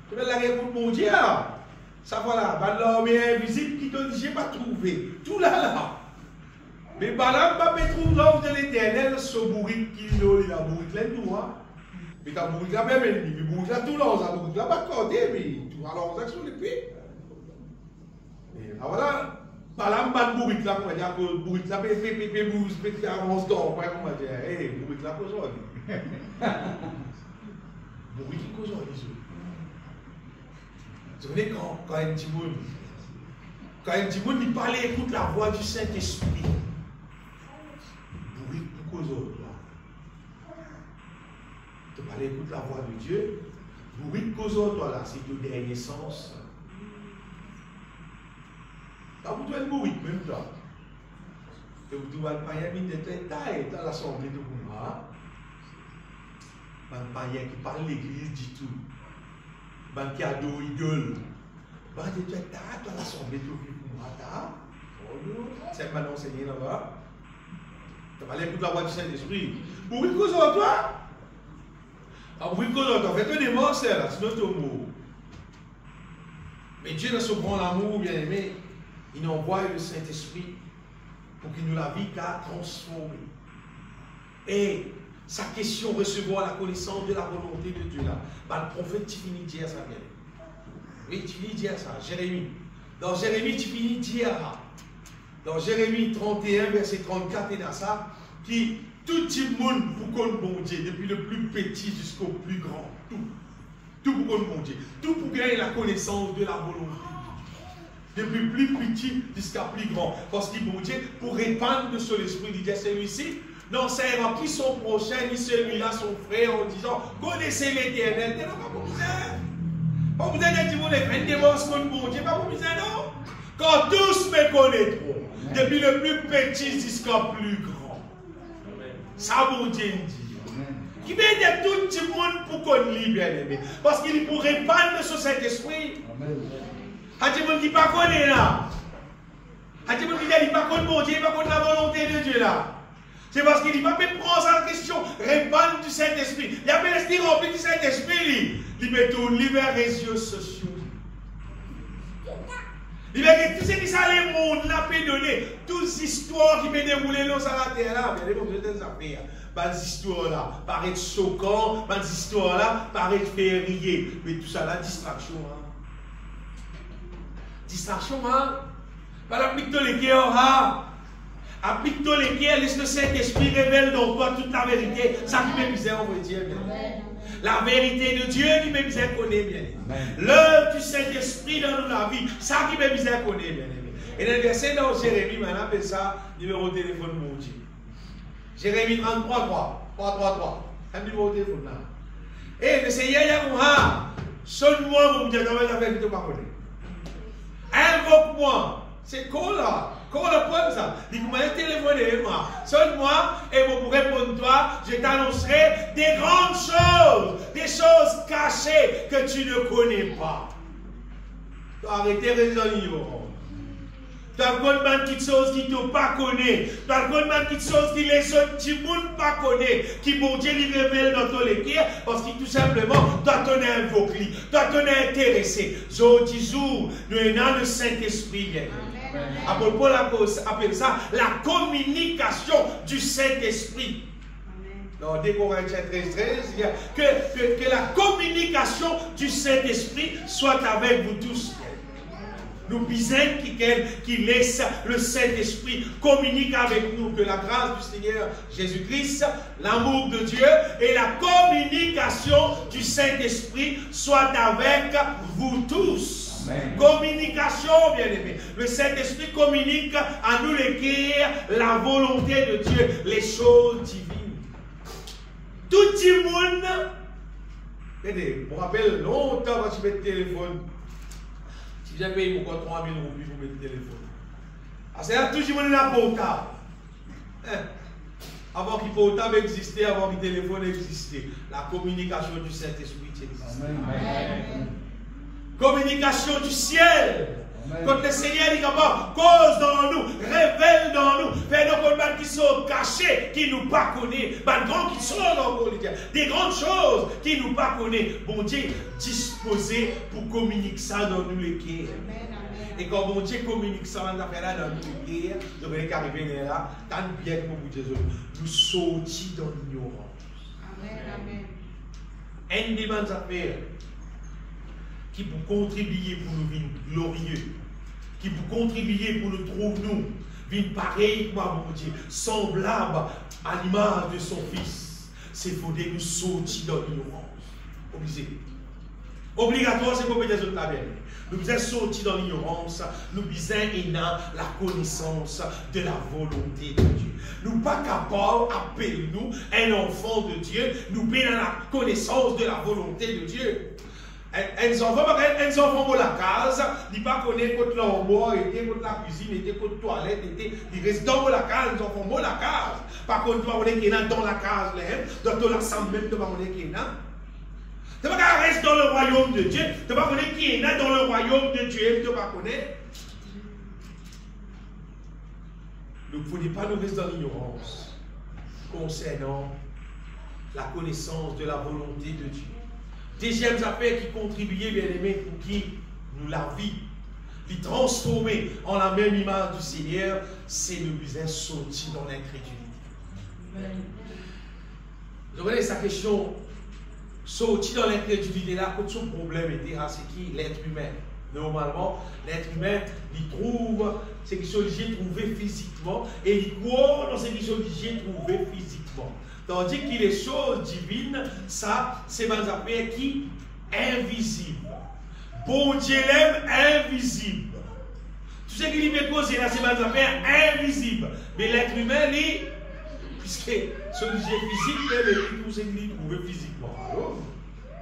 Tu veux la guerre pour le maudit là? Ça voilà, l'homme est invisible qui te dit, je n'ai pas trouvé. Tout là. Mais Balaam va trouver l'ange de l'Éternel, ce bourrique qui il a bourrique là, tout. Mais quand bourrique là, même ennemi, mais bourrique là, tout l'ange, ça bourrique là, pas compté, mais tu vois l'ange sur l'épée. Alors voilà, Balaam bat bourrique là, pour dire que bourrique là, fait avance d'or, on va dire, hé, bourrique là, cause aujourd'hui. Bourrique qui cause aujourd'hui. Vous savez, quand un petit monde, il parle, écoute la voix du Saint-Esprit. Bourrique pour cause aujourd'hui. Tu parles, écoute la voix de Dieu. Bourrique cause aujourd'hui, là, c'est le dernier sens. Quand vous devez mourir, même temps, que vous devez payer de taille dans l'assemblée de Gouma, un païen qui parle l'église dit tout, un qui adore idole, un de taille dans l'assemblée de Gouma, c'est pas enseigné là-bas. Tu vas écouter la voix du Saint-Esprit. Pour une cause en toi, pour une cause en toi, faites des morts, c'est là, sinon tu es mort. Mais Dieu, dans son grand amour, bien aimé, il envoie le Saint-Esprit pour qu'il nous la vie qu'à transformer. Et sa question recevoir la connaissance de la volonté de Dieu là. Bah, le prophète, tu finis de dire ça bien. Oui, tu finis de dire ça. Jérémie. Dans Jérémie, tu finis de dire ça. Dans Jérémie 31, verset 34, et dans ça, qui tout le monde pour qu'on bon Dieu, depuis le plus petit jusqu'au plus grand. Tout pour qu'on bon Dieu. Tout pour gagner la connaissance de la volonté. Depuis plus petit jusqu'à plus grand. Parce qu'il bon Dieu, pour répandre de son esprit, il dit à celui-ci, non, ça ira plus son prochain, ni celui-là, son frère, en disant, connaissez l'Éternel. C'est pas pour vous dire. Pas pour vous dire, dit, vous les faites des monstres comme bon Dieu, pas pour vous dire, non. Quand tous me connaîtront, depuis le plus petit jusqu'au plus grand. Ça, bon Dieu dit. Qui vient de tout le monde pour qu'on lit, bien aimé. Parce qu'il est pour répandre sur cet esprit. Il y a des gens qui ne pas connaissent là. Il y a des gens qui ne pas connaissent bon Dieu, pas connaissent la volonté de Dieu là. C'est parce qu'il dit pas prendre ça en question, répandre du Saint-Esprit. Il y a bien l'esprit rempli du Saint-Esprit. Il met tout vers les réseaux sociaux. Il met tout ce qui ça les mondes là peut donner, toutes les histoires qui peuvent dérouler dans la terre là, mais les gens des affaires. Pas des histoires là, paraît choquant, pas des histoires là, paraît faire rire. Mais tout ça là, distraction. Distraction, hein? Pas l'applique-toi les cœurs, hein? Applique-toi les cœurs, laisse le Saint-Esprit révèle dans toi toute la vérité. Ça qui m'est misère, on veut dire, bien. La vérité de Dieu qui m'est misère connaît, bien. L'œuvre du Saint-Esprit dans la vie, ça qui m'est misère connaît, bien. Et le verset dans Jérémie, on appelle ça numéro de téléphone mon Dieu. Jérémie 33, 3. Un numéro de téléphone là. Et le Seigneur, il y a sonne-moi, mon Dieu, dans la vérité, tu ne pas connaître. Invoque-moi. C'est quoi là? Comment le prendre ça? Dis-moi, téléphonez-moi. Sonne-moi et vous répondre toi, je t'annoncerai des grandes choses, des choses cachées que tu ne connais pas. Tu as arrêté raisonner. Tu as une petite chose qui ne pas connaît. Tu as une petite chose qui les autres qui ne pas connaît. Qui bon Dieu lui révèle dans ton équipe parce qu'il tout simplement doit donner un vocli, doit donner intéressé. Jour, nous avons le Saint-Esprit. Apôtre Paul appelle ça la communication du Saint-Esprit. Dans 2 Corinthiens 13, il y a que la communication du Saint-Esprit soit avec vous tous. Nous besoin qui laisse le Saint-Esprit communiquer avec nous, que la grâce du Seigneur Jésus-Christ, l'amour de Dieu et la communication du Saint-Esprit soient avec vous tous. Amen. Communication, bien-aimés. Le Saint-Esprit communique à nous les cœurs la volonté de Dieu, les choses divines. Tout le monde, je me rappelle longtemps quand tu mets le téléphone. Si j'ai payé pour 3 000 roupies pour mettre le téléphone. C'est là toujours un portable. Avant qu'il portable existait, avant que le téléphone existait. La communication du Saint-Esprit existe. Amen. Communication du ciel. Amen. Quand le Seigneur dit comment cause dans nous, révèle dans nous, fait nos combats qui sont cachés, qui nous pas connaissent, des grands qui sont dans le des grandes choses qui nous pas connaissent. Bon Dieu disposé pour communiquer ça dans nous les cœurs. Et quand bon Dieu communique ça dans affaire dans nous les cœurs, je vais arriver là, tant bien que vous Jésus, nous sortis dans l'ignorance. Amen. Un des bonnes affaires qui pour contribuer pour nous vivre glorieux, qui pour contribuer pour nous trouver nous, vivre pareil comme mon Dieu, semblable à l'image de son Fils. C'est il faut que nous sortir dans l'ignorance. Obligé. Obligatoire, c'est pour que nous la bien. Nous devons sortir dans l'ignorance, nous devons ayer la connaissance de la volonté de Dieu. Nous ne sommes pas capables d'appeler nous un enfant de Dieu, nous avons la connaissance de la volonté de Dieu. Un enfant pour la case, il ne pas connaître contre l'armoire, était contre la cuisine, était contre la toilette, il reste dans la case, un enfant pour la case. Par contre, tu vas connaître qu'il y a dans la case, dans l'ensemble même, tu vas connaître qu'il y a. Tu ne vas pas rester dans le royaume de Dieu, tu ne vas pas connaître qu'il y a dans le royaume de Dieu, tu ne vas pas connaître. Donc, il ne faut pas nous rester dans l'ignorance concernant la connaissance de la volonté de Dieu. Deuxième affaire qui contribuait, bien aimé, pour qui nous la vie, qui transformer en la même image du Seigneur, c'est le besoin sorti dans l'incrédulité. Vous voyez sa question, sorti dans l'incrédulité là, quand son problème était, c'est qui? L'être humain. Normalement, l'être humain, il trouve ce qu'il est obligé de trouver physiquement et il croit dans ce qu'il est obligé de trouver physiquement. Tandis que les choses divines, ça, c'est des affaires qui invisibles. Bon Dieu l'aime invisible. Tout ce qui lui cause là, c'est des affaires invisibles. Mais l'être humain, lui, puisque ce qui est physique, mais tout ce qu'il trouve physiquement. Alors,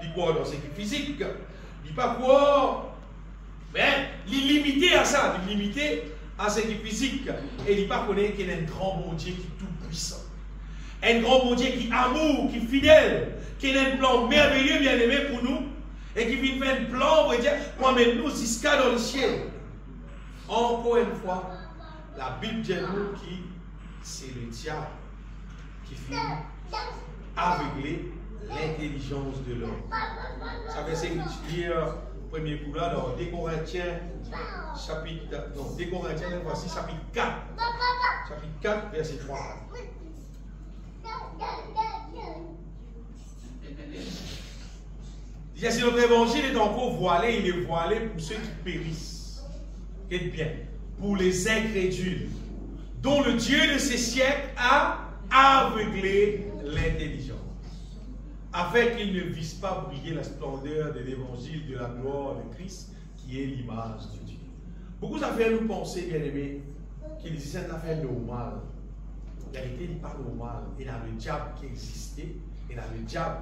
il croit dans ce qui est physique. Il ne pas croire. Mais il est limité à ça, il est limité à ce qui est physique. Et il ne pas connaître qu'il y a un grand bon Dieu qui est tout puissant. Un grand bon Dieu qui est amour, qui est fidèle, qui a un plan merveilleux, bien aimé pour nous, et qui vient faire un plan pour dire, pour amener nous jusqu'à dans le ciel. Encore une fois, la Bible dit nous qui c'est le diable qui finit aveugler l'intelligence de l'homme. Ça veut dire, premier coup là, dans 2 Corinthiens, chapitre, non, 2 Corinthiens, voici chapitre 4. Chapitre 4, verset 3. Si notre évangile est encore voilé, il est voilé pour ceux qui périssent. Et bien, pour les incrédules, dont le Dieu de ces siècles a aveuglé l'intelligence, afin qu'ils ne vissent pas briller la splendeur de l'évangile de la gloire de Christ, qui est l'image de Dieu. Beaucoup d'affaires nous penser, bien aimés, qu'il existe une affaire normale. La réalité n'est pas normale. Il y a le diable qui existait, il y a le diable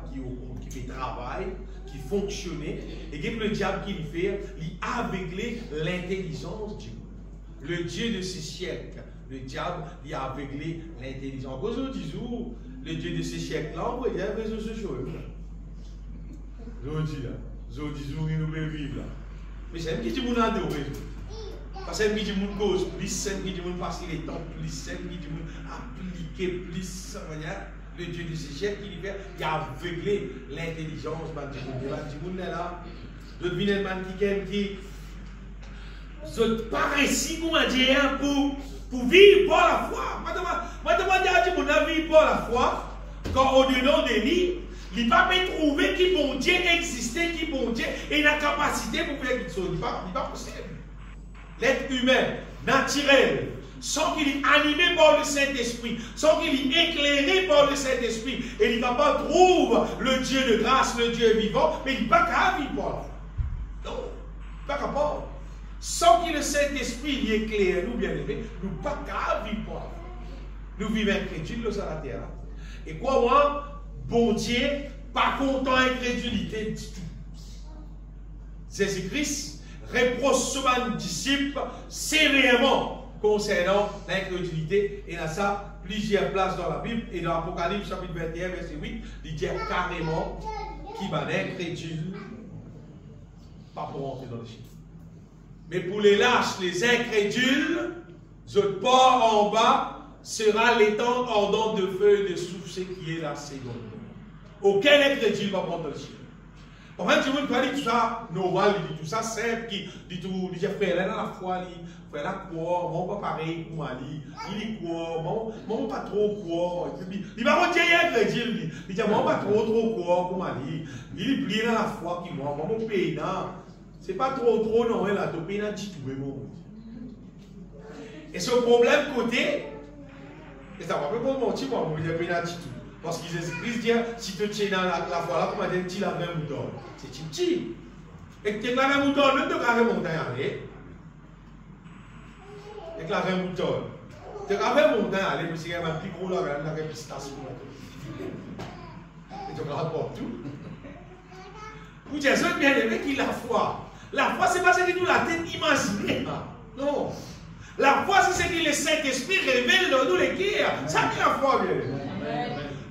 qui fait travail, qui fonctionnait, et le diable qui fait, il a aveuglé l'intelligence du monde. Le Dieu de ces siècles, le diable, il a aveuglé l'intelligence. Aujourd'hui, le Dieu de ces siècles-là, il y a des réseaux sociaux. Aujourd'hui, il nous veut vivre là. Mais c'est un qui dit qu'on a adoré. Parce que c'est un qui dit qu'on cause plus, c'est un qui dit qu'on passe les temps plus, c'est un qui dit qu'on appliquer plus. Le Dieu de ces siècles, il a aveuglé l'intelligence. Il y a là, de deviner qui je parais si qu'on a dit pour vivre par la foi. Moi, je demande à vivre par la foi, quand au-dedans de lui, il ne peut pas trouver qui bon Dieu existait, qui bon Diue et la capacité pour faire quelque chose. Il n'est pas possible. l'être humain, naturel, sans qu'il est animé par le Saint-Esprit, sans qu'il est éclairé par le Saint-Esprit, et il ne va pas trouver le Dieu de grâce, le Dieu vivant, mais il n'est pas capable de vivre. Non, pas capable. Sans que le Saint-Esprit y éclaire, nous bien aimés, nous ne sommes pas capables de vivre. Nous vivons incrédules sur la terre. Et quoi, moi, bon Dieu, pas content incrédulité du tout. Jésus-Christ reproche son disciple sévèrement concernant l'incrédulité. Et là, ça, plusieurs places dans la Bible. Et dans l'Apocalypse, chapitre 21, verset 8, il dit carrément qu'il va l'incrédule, pas pour entrer dans le chiffre. Mais pour les lâches, les incrédules, je pars en bas, sera l'étang ardent de feu et de souffle, ce qui est la seconde. Aucun incrédule va prendre le chiffre. En fait, tu veux dire tout ça normal, il dit tout ça simple, il dit tout, il dit frère, là dans la foi, il fait la quoi, bon pas pareil pour moi, il dit quoi, bon pas trop quoi, il va retirer incrédule, il dit bon pas trop quoi pour moi, il est plié dans la foi qui moi, bon pays là, c'est pas trop non, là, ton pays là, dit tout, mais bon. Et ce problème côté, et ça va pas pour mentir, moi, vous dire pays là, dit tout. Parce qu'ils Jésus-Christ dit, si tu tiens dans la foi là, comment dire, tu l'as un mouton. C'est petit. Et que tu as un mouton, même tu as un montagne aller. Et tu as un mouton. Tu as un montagne aller, mais c'est un plus gros là, il y a un pistation. Et tu as pas tout. Vous dites, c'est bien aimé qui la foi. La foi, ce n'est pas ce qui nous la tête imaginée. Non. La foi, c'est ce que le Saint-Esprit révèle dans nous les cœurs. Ça, c'est la foi, bien aimé.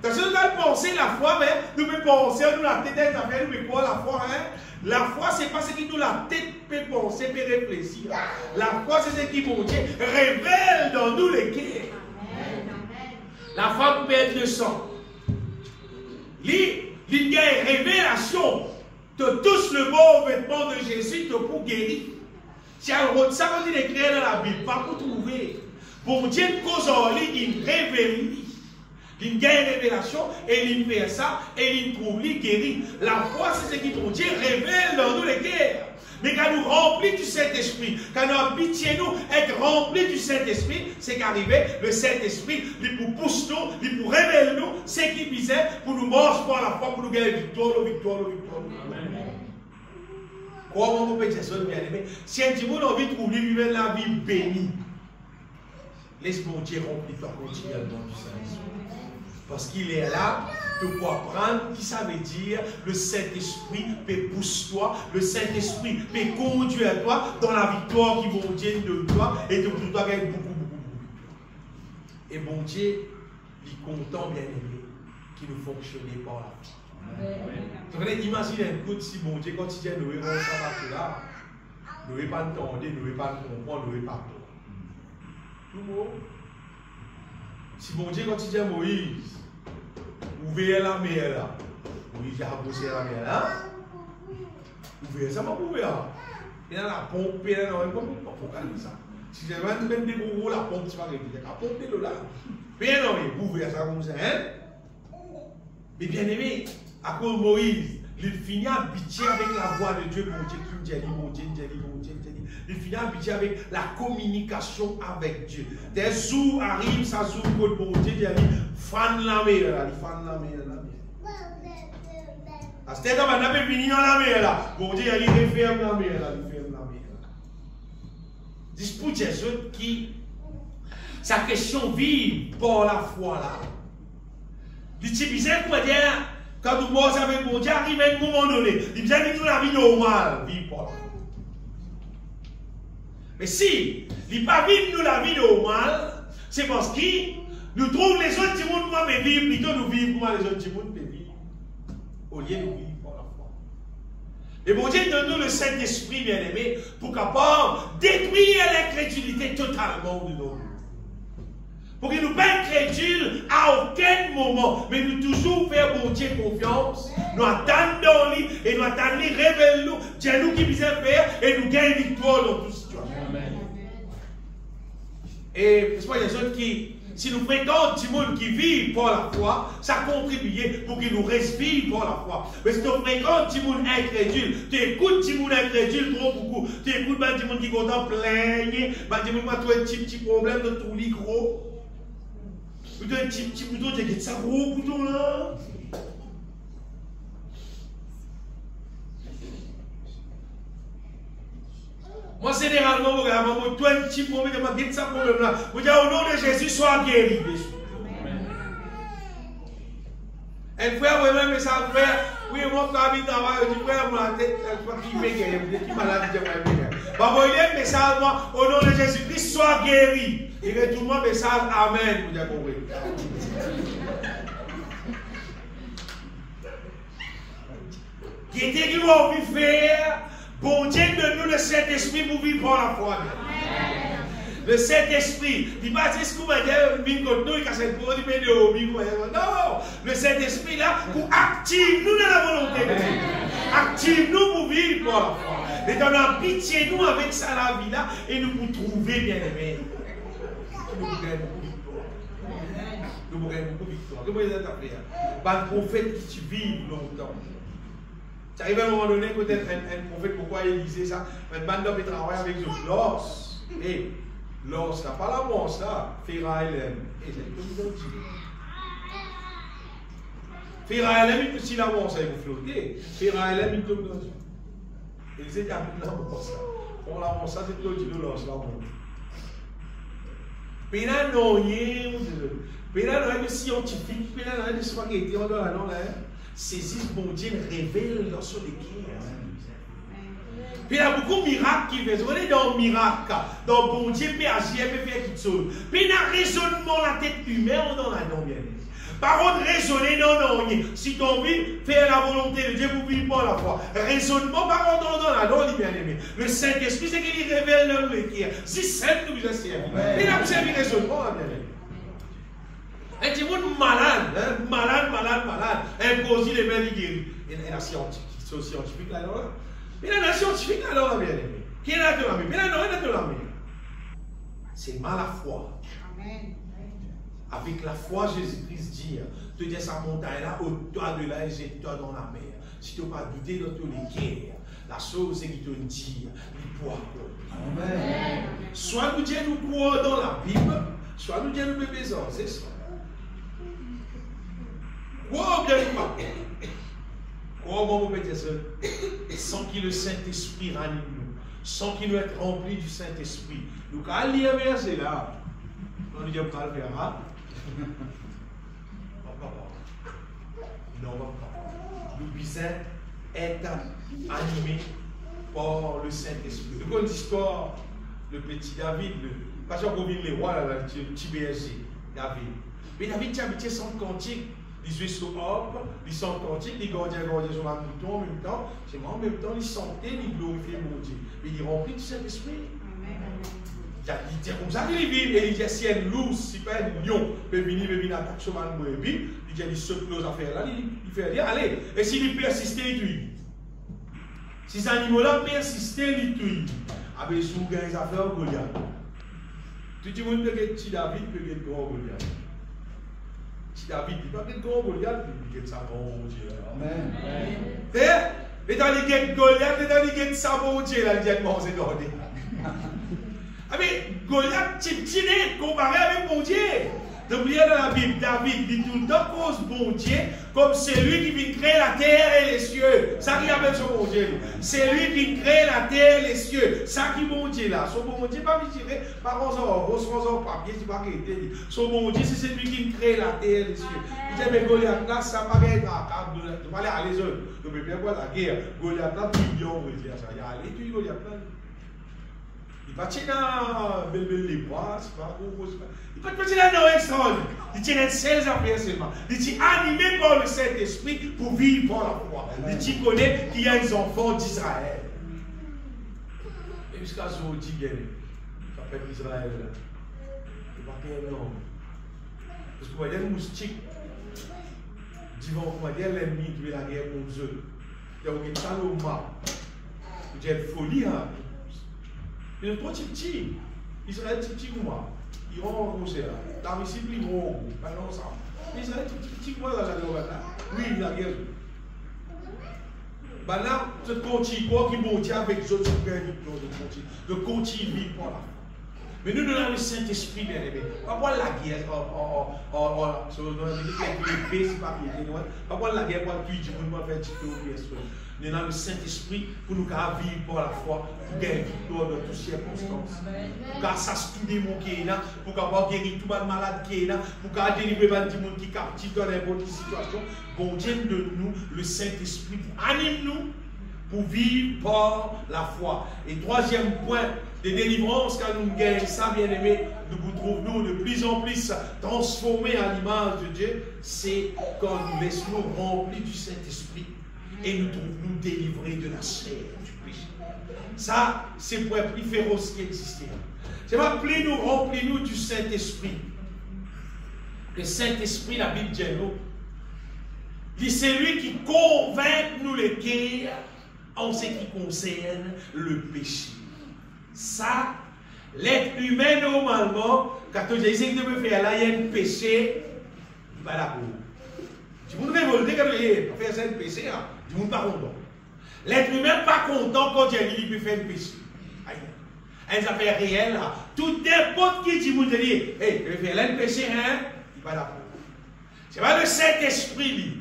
Parce que nous allons penser la foi, mais nous pouvons penser, nous la tête, nous pouvons quoi la foi, hein? La foi, ce n'est pas ce qui nous la tête peut penser, peut réfléchir. La foi, c'est ce qui, mon Dieu, révèle dans nous les cœurs. La foi peut être le sang. Il y a une révélation. Tu touches le beau vêtement de Jésus, tu pour guérir. Si ça veut dire écrire dans la Bible, pas pour trouver. Bon Dieu, cause en ligne, il révèle. Il y a une révélation, et il fait ça, et il trouve, il guérit. La foi, c'est ce qui, mon Dieu, révèle dans nous les cœurs. Mais quand nous remplis du Saint-Esprit, quand nous habituons être remplis du Saint-Esprit, c'est qu'arrivé, le Saint-Esprit, il nous pousse nous, il nous révèle nous, ce qui visait pour nous marcher par la foi, pour nous gagner victoire. Amen. Comment on peut dire ça, bien aimé? Si un petit monde a envie de trouver lui-même la vie bénie, laisse mon Dieu remplir toi continuellement du Saint-Esprit. Parce qu'il est là pour apprendre qui ça veut dire le Saint-Esprit peut pousser toi, le Saint-Esprit peut conduire toi dans la victoire qui mon Dieu de toi et de toi gagner beaucoup. Et mon Dieu, il est content, bien aimé, qui nous fonctionne par la vie. Imaginez un coup si mon Dieu, quand il dit Noé, on s'en va là, Noé pas entendre, Noé pas comprendre, Noé pas tout le monde. Si mon Dieu, quand il dit à Moïse, ouvrez la mer là, Moïse a bossé la mer là, ouvrez ça, pas ouvert. Il y a la pompe, il y a la pompe, pas ça. Si j'ai même des gros, la pompe, tu vas régler, il y a la pompe de là. Bien non, ouvrez ça comme ça, hein? Mais bien aimé, à cause de Moïse, il finit à habituer avec la voix de Dieu, mon Dieu, qui me dit, mon Dieu. Il finit à habituer avec la communication avec Dieu. Des jours arrivent, ça joue contre mon Dieu, il dit, fan la mer, il fan la mer. À ce temps, on a fini dans la mer là. Mon Dieu, il referme la mer là, C'est pour Jésus qui, sa question vive par la foi là. Il dit, bizarre, comment dire, quand nous morts avec mon Dieu, arrive à un moment donné, il dit, nous la vie normale, vive par la foi. Mais si il n'a pas vivre nous la vie normale, c'est parce qu'il nous trouve les autres qui vont nous vivre, plutôt nous vivre comment les autres qui vont vivre, au lieu de nous vivre par la foi. Et mon Dieu donne-nous le Saint-Esprit, bien-aimé, pour capable détruire l'incrédulité totalement de nous. Pour qu'il nous pas incrédule à aucun moment, mais nous toujours faire mon Dieu confiance, nous attendons lui et nous attendons lui, révèle-nous, Dieu-nous qui vise faire et nous gagne victoire dans toute situation. Amen. Et c'est pas des autres qui, si nous fréquentons du monde qui vit par la foi, ça contribue pour qu'il nous respire par la foi. Mais si tu fréquentes du monde incrédule, tu écoutes du monde incrédule trop beaucoup, tu écoutes du monde qui content plaigne, du monde qui a un petit problème de tout lit gros. Ou un petit bouton, tu as ça gros bouton là. Moi, généralement, je regarde, toi, un petit problème, je dis ça problème là. Je dis au nom de Jésus, sois guéri. Un frère, oui, même ça, frère, oui, mon frère, il travaille, je dis, frère, mon tête, qui est guéri, qui est malade, je vais guéri. Bah, il y a un message, moi, au nom de Jésus-Christ, sois guéri. Et que tout le monde message, Amen, vous avez compris. Qui était qui va envie faire? Bon Dieu, donne-nous le Saint-Esprit pour vivre par la foi. Le Saint-Esprit, il va dire ce qu'on va dire, non, le Saint-Esprit là, pour activer nous dans la volonté de Dieu. Active nous pour vivre par la foi. Et dans la pitié, nous avec ça la vie là, et nous pour trouver bien aimé. Nous pour gagner beaucoup de victoire. Nous pour gagner beaucoup de victoire. Comment vous êtes appelé? Pas de prophète qui vit longtemps. Ça arrive à un moment donné, peut-être un prophète, pourquoi il disait ça? Un bande d'hommes travaille avec l'os. Et l'os, ça pas la mort, ça. Fera Hélène. Et c'est comme ça. Fera Hélène, si la mort, ça va flotter. Fera Hélène, il tombe dans ça. Et il disait, il y a la mort, ça. Pour la mort, ça, c'est tout le l'os, la mort. Mais là, non, rien. Mais là, non, il y a des scientifiques, mais là, il y a des spaghettis, on doit non, là. Saisissent bon Dieu, révèle dans son équipe. Puis il y a beaucoup de miracles qui viennent. On est dans le miracle, dans bon Dieu, puis agir, puis faire quelque chose. Puis il y a un raisonnement, la tête humaine, on en a non bien. Par contre, raisonner, non, si tu as envie, faire la volonté de Dieu pour vivre par la foi. Raisonnement, par contre, on en a non, bien aimé. Le Saint-Esprit, c'est qu'il révèle dans l'équipe. Si simple, nous servons. Il a observé le raisonnement, bien aimé. Un petit monde malade, imposé les mains guéris. Et la scientifique là, mais la scientifique là, bien aimé. Qui est là de la main? Mais là, non, il est de la main. C'est mal la foi. Amen. Avec la foi, Jésus-Christ dit, te dis sa montagne là, au-toi de là et jette-toi dans la mer. Si tu n'as pas douté dans tous les guerres, la chose c'est qu'il te dit, il pourra croire. Amen. Soit nous disons nous croire dans la Bible, soit nous disons nous besoin, c'est ça. Croire bien ou pas. Croire, mon petit seul, sans qu'il le Saint-Esprit ranime nous, sans qu'il nous être rempli du Saint-Esprit. Nous, quand il y a un verset là, on nous dit qu'on va le faire, hein? Non, pas. Nous puissions être animés par le Saint-Esprit. Une histoire, le petit David, parce qu'on vit les rois, là, le petit berger, David. Mais David, tu habitais sans cantique. Il jouait sur l'orgue, il sentait cantique, il gardait sur un mouton en même temps. C'est moi en même temps, il sentait, il glorifiait mon Dieu. Mais il remplit du Saint-Esprit. Il dit comme ça qu'il vit, et il dit si un loup, si pas un lion, peut venir attaquer sur un brebis, il dit il saute nos affaires là, il fait dire allez, et s'il persiste, il tue. Si ces animaux-là persistent, il tue. Avec sous les affaires, Goliath. Tout le monde peut être petit David, peut être grand Goliath. Si David dit pas que grand Goliath, il dit ça bon Dieu. Amen. Et dans les guettes Goliath, et dans les guettes ça bon Dieu, là, il dit bon, c'est gardé. Ah mais Goliath, petit né comparé avec bon Dieu. Donc, il y a dans la Bible, David dit tout le temps cause bon Dieu, comme c'est lui qui vient créer la terre et les cieux. Ça qui appelle son bon Dieu. C'est lui qui crée la terre et les cieux. Ça qui bon Dieu là. Son bon Dieu, pas me tirer par son papier, c'est pas qu'il était. Son bon Dieu, c'est lui qui crée la terre et les cieux. Il dit, mais Goliath là, ça paraît à tu vas aller à les autres. Donc, bien voir la guerre. Goliath là, millions, on va dire ça. Il y a allé, tu Goliath là. Il va tirer dans les bras, c'est pas gros. Il va tirer dans l'extraordinaire. Il tient les seules affaires seulement. Il est animé par le Saint-Esprit pour vivre par la foi. Il connaît qu'il y a des enfants d'Israël. Et jusqu'à ce aujourd'hui, ça fait Israël. Il va faire énorme. Parce qu'on va dire les moustiques. On va dire l'ennemi qui veut la guerre contre eux. Il y a une saloma. Il y a une folie. Il est trop petit. Israël, petit moi. Ils vont en concert. Dans ici, ils vont ensemble. Israël, petit moi dans la guerre. Oui, la guerre. Là, ce continue, quoi qui monte avec les autres de continuer vivre par là. Mais nous avons le Saint-Esprit, bien aimé. Pas voir la guerre, pas voir la guerre, pour tuer, pour faire petit peu. Nous avons le Saint-Esprit pour nous vivre par la foi, pour gagner victoire dans toutes circonstances. Pour s'assurer tout démon qui est là, pour pouvoir guérir tout le malade qui est là, pour délivrer les gens qui sont captifs dans n'importe quelle situation. Bon Dieu de nous, le Saint-Esprit, anime-nous pour vivre par la foi. Et troisième point de délivrance, quand nous gagnons ça, bien aimé, nous vous trouvons de plus en plus transformés à l'image de Dieu, c'est quand nous laissons remplis du Saint-Esprit et nous trouvons délivrés de la chair du péché. Ça, c'est le point plus féroce qui existait. C'est appelé nous, remplis-nous du Saint-Esprit. Le Saint-Esprit, la Bible dit nous, c'est lui qui convainc nous les cœurs en ce qui concerne le péché. Ça, l'être humain, normalement, quand on dit que de faire là, il y a un péché, il va d'accord. Si vous ne révoltez comme il est, faire ça un péché, du monde pas content. L'être humain n'est pas content quand il peut faire un péché. Une affaire réelle, tout n'importe qui dit, vous dites, hey, je vais faire là un péché, hein, il va d'accord. C'est pas le Saint-Esprit, lui.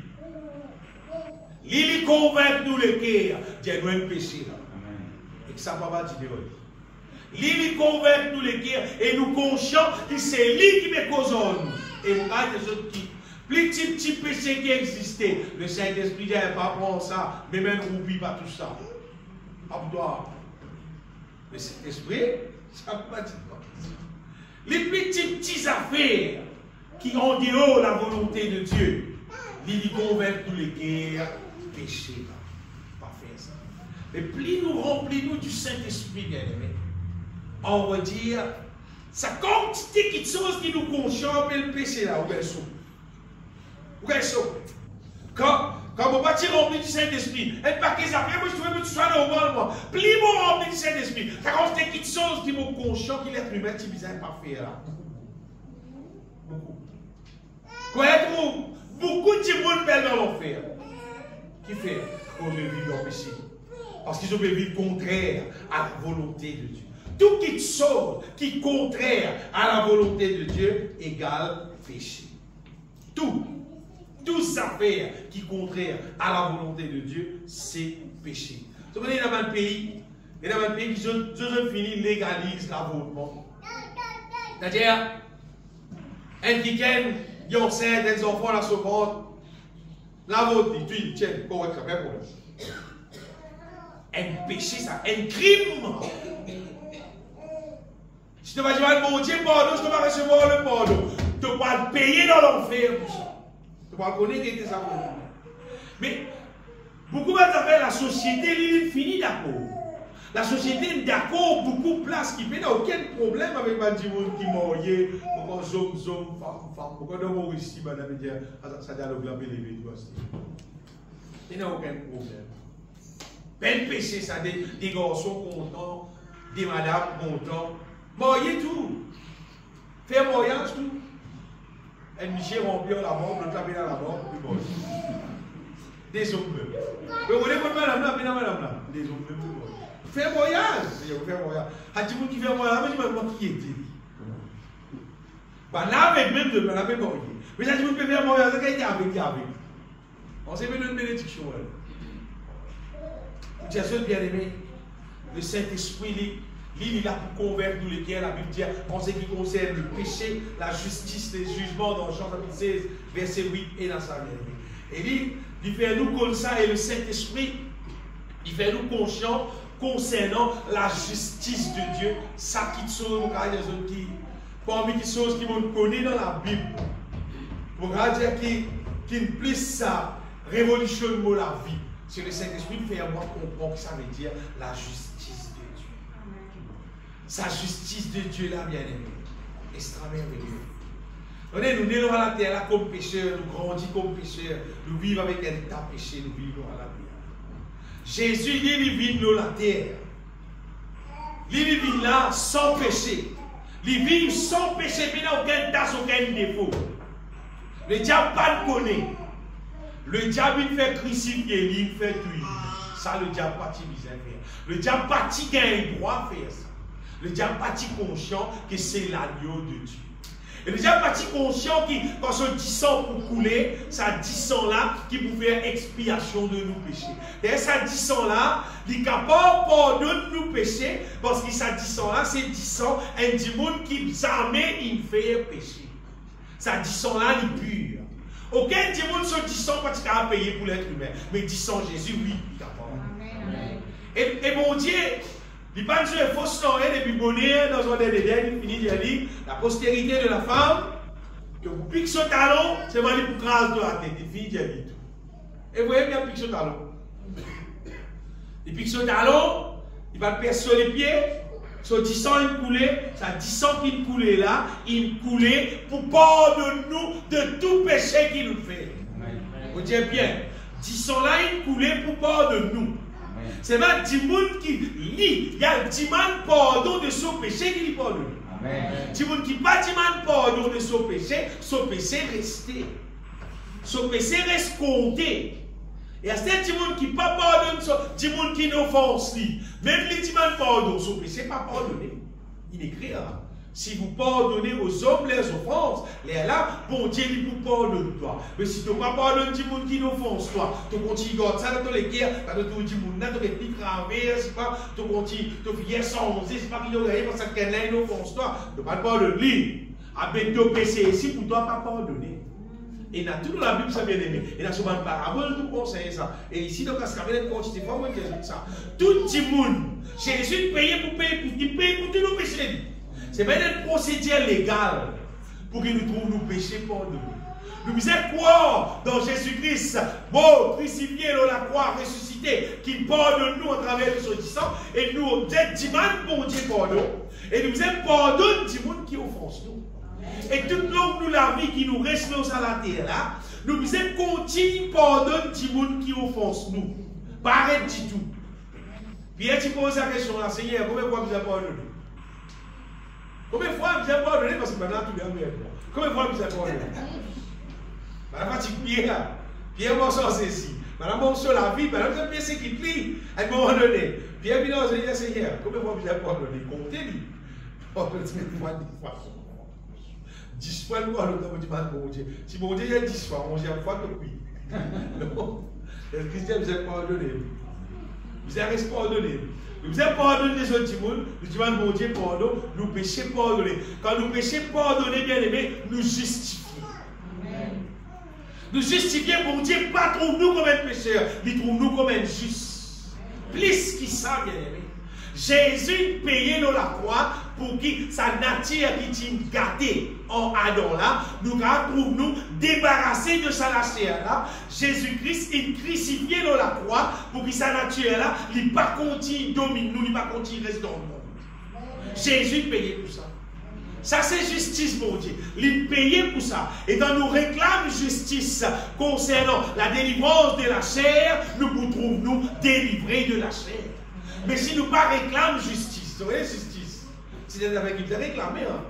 Il convainc nous le cœur, Dieu nous un péché là. Et que ça va pas dire. Il convainc nous le cœur et nous conscients que c'est lui qui me cause en nous. Et vous regardez les autres qui, petit péché qui existait, le Saint-Esprit dit pas prendre ça, mais même n'oublie pas tout ça. Pas pour toi. Le Saint-Esprit, ça ne va pas dire. Les petites affaires qui ont dit oh la volonté de Dieu, il convainc nous le cœur. Péché, pas faire ça. Mais plus nous remplis-nous du Saint-Esprit, bien aimé, on va dire, ça quantité de choses qui nous conscientent, mais le péché là, où est ça? Où est ça? Quand on va tirer rempli du Saint-Esprit, et pas que ça fait, moi je trouve que tu sois normalement. Plus on rempli du Saint-Esprit, ça quantité de choses qui nous conscientent, qui l'être humain, qui bizarre pas faire là. Beaucoup. Beaucoup de gens veulent dans l'enfer. Qui fait qu'on veut vivre dans le péché? Parce qu'ils ont vécu contraire à la volonté de Dieu. Tout qui sort, qui est contraire à la volonté de Dieu, égale péché. Tout affaire qui est contraire à la volonté de Dieu, c'est péché. Vous voyez, dans un pays qui ont fini légalise l'avortement. C'est-à-dire, un qui aime, ils ont des enfants à la seconde. La vôtre, tu tiens, correct, ça fait problème. Un péché, ça, un crime. Si tu vas dire, mon Dieu, pardon, je te vais recevoir le pardon. Tu vas le payer dans l'enfer pour ça. Tu vas connaître que c'est ça. Mais, beaucoup de affaires, la société, elle finit d'accord. La société est d'accord, beaucoup de places qui fait, aucun problème avec les gens qui mariés, pourquoi zom, femme, pourquoi de mort ici, madame, ça dialogue la belle et il n'y a aucun problème. Bel péché, ça, des garçons contents, des madames contents, mariés tout, faire mariage tout. Un Michel remplir la mort, le taper dans la mort, puis bon. Des hommes même. Mais vous voulez pas madame là, des hommes même. Faire voyage, faire voyage. À tout le monde qui fait voyage, mais je me demande qui était. Bah là, avec même de la même mariée. Mais ça, tu peux faire voyage, c'est qu'il y avait. On s'est fait une bénédiction. Dieu seul bien aimé, le Saint-Esprit, il est là pour convaincre nous les cœurs. La Bible dit en ce qui concerne le péché, la justice, les jugements dans Jean chapitre 16, verset 8 et dans sa vie. Et il fait nous comme ça, et le Saint-Esprit, il fait nous conscients concernant la justice de Dieu. Ça qui sont parmi les choses qui vont connaître dans la Bible. Pour dire qu'il plus ça révolutionne la vie. C'est le Saint-Esprit qui fait à moi comprendre que ça veut dire la justice de Dieu. Sa justice de Dieu là, bien aimé. Extraordinaire. Nous naissons à la terre là comme pécheurs, nous grandissons comme pécheurs, nous vivons avec un état péché, nous vivons à la terre. Jésus, il vit dans la terre. Il vit là sans péché. Ils vivent sans péché, mais n'a aucun tasse, aucun défaut. Le diable pas le connaît. Le diable il fait crucifier, il fait tuer. Ça, le diable pas faire. Le diable pas gagne droit à faire ça. Le diable pas conscient que c'est l'agneau de Dieu. Et le diable pas conscient que quand ce 10 sang pour couler, ça 10 sang là qui peut faire expiation de nos péchés. Et ça 10 sang là, il est capable de pardonner nos péchés parce que ça 10 sang là, c'est 10 sang, un démon qui jamais il fait péché. Ça 10 sang là, il est pur. Aucun démon sur 10 sang pas capable de payer pour l'être humain. Mais 10 sang Jésus, oui, il est capable. Et mon Dieu, il pas de faux sang, et puis bonheur dans un des il finit de dire la postérité de la femme, que vous piquez son talon, c'est mal pour grâce de la tête. Il finit de dire tout. Et vous voyez bien, pique son talon. Il pique son talon, il va le percer sur les pieds, sur 10 sang il coulait, ça 10 sang qui coulait là, il coulait pour pardonner nous de tout péché qu'il nous fait. Vous dites bien, 10 sang là il coulait pour pardonner nous. C'est même 10 personnes qui lit, il y a 10 pardon de son péché qui lui pardonne. 10 personnes qui pas 10 pardon de son péché resté. Son péché reste compté. Et à ce 10 personnes qui pas pardonne, 10 personnes qui n'offensent lui, même les 10 pardon, son péché pas pardonné. Il écrit là. Si vous pardonnez aux hommes les offenses, les là, bon Dieu dit vous pardonne toi. Mais si tu ne pas pardonnes les gens qui n'offensent toi, tu continues à ça dans les guerres, tu as tout le monde, tu as des travers, c'est pas, tu continues, tu viens sans oser, c'est pas qu'il y a rien parce que quelqu'un n'offense toi, tu ne pas pardonner. Avec ton péché ici, pour toi, pas pardonner. Et dans toute la Bible, ça bien aimé. Et dans souvent une parabole, tout conseille ça. Et ici, dans ce cas-là, il faut moi dire ça. Tout le monde, Jésus paye pour tous nos péchés. C'est bien une procédure légale pour qu'il nous trouve nos péchés pardonnés. Nous disons quoi dans Jésus-Christ, bon, crucifié dans la croix, ressuscité, qui pardonne nous à travers le son sang, et nous demandons bon Dieu pardon, et nous disons pardonne du monde qui offense nous. Et tout le long de la vie qui nous reste dans la terre là, nous disons continue pardonne du monde qui offense nous. Pas arrête du tout. Pierre, tu poses la question là, Seigneur, combien de fois vous avez pardonné? Combien de fois vous avez pardonné? Parce que maintenant tout le monde est bon. Combien de fois vous avez pardonné? Madame Fatigue Pierre, Pierre m'a sorti ici. Madame m'a sur la vie, madame vous avez pensé qu'il plie. À un moment donné, Pierre vient au Seigneur, Seigneur, combien de fois vous avez pardonné? Comptez-lui. Pardonnez-moi 10 fois. 10 fois le temps vous demande mon Dieu. Si mon Dieu il y a 10 fois, 11e fois, donc oui. Non. Le Christian vous a pardonné. Vous avez pardonné. Nous avons pardonné les autres monde, nous demandons mon Dieu pardon, nous péchons pardonner. Quand nous péchons pardonner, bien aimé, nous justifions. Nous justifions pour Dieu, pas trouve-nous comme un pécheur, il trouve-nous comme un juste. Plus qu'il ça, bien aimé. Jésus payait dans la croix pour que sa nature qui est gâtée en Adam là, nous trouvons-nous débarrassés de sa nature là. Jésus-Christ est crucifié dans la croix pour que sa nature là, il ne pas continue domine nous, il ne pas continue reste dans le monde. Jésus payait pour ça. Ça c'est justice mon Dieu. Il payait pour ça. Et dans nous réclame justice concernant la délivrance de la chair, nous nous trouvons délivrés de la chair. Mais si nous ne pas réclamons justice, vous voyez justice, c'est avec qui vous réclamez. Hein?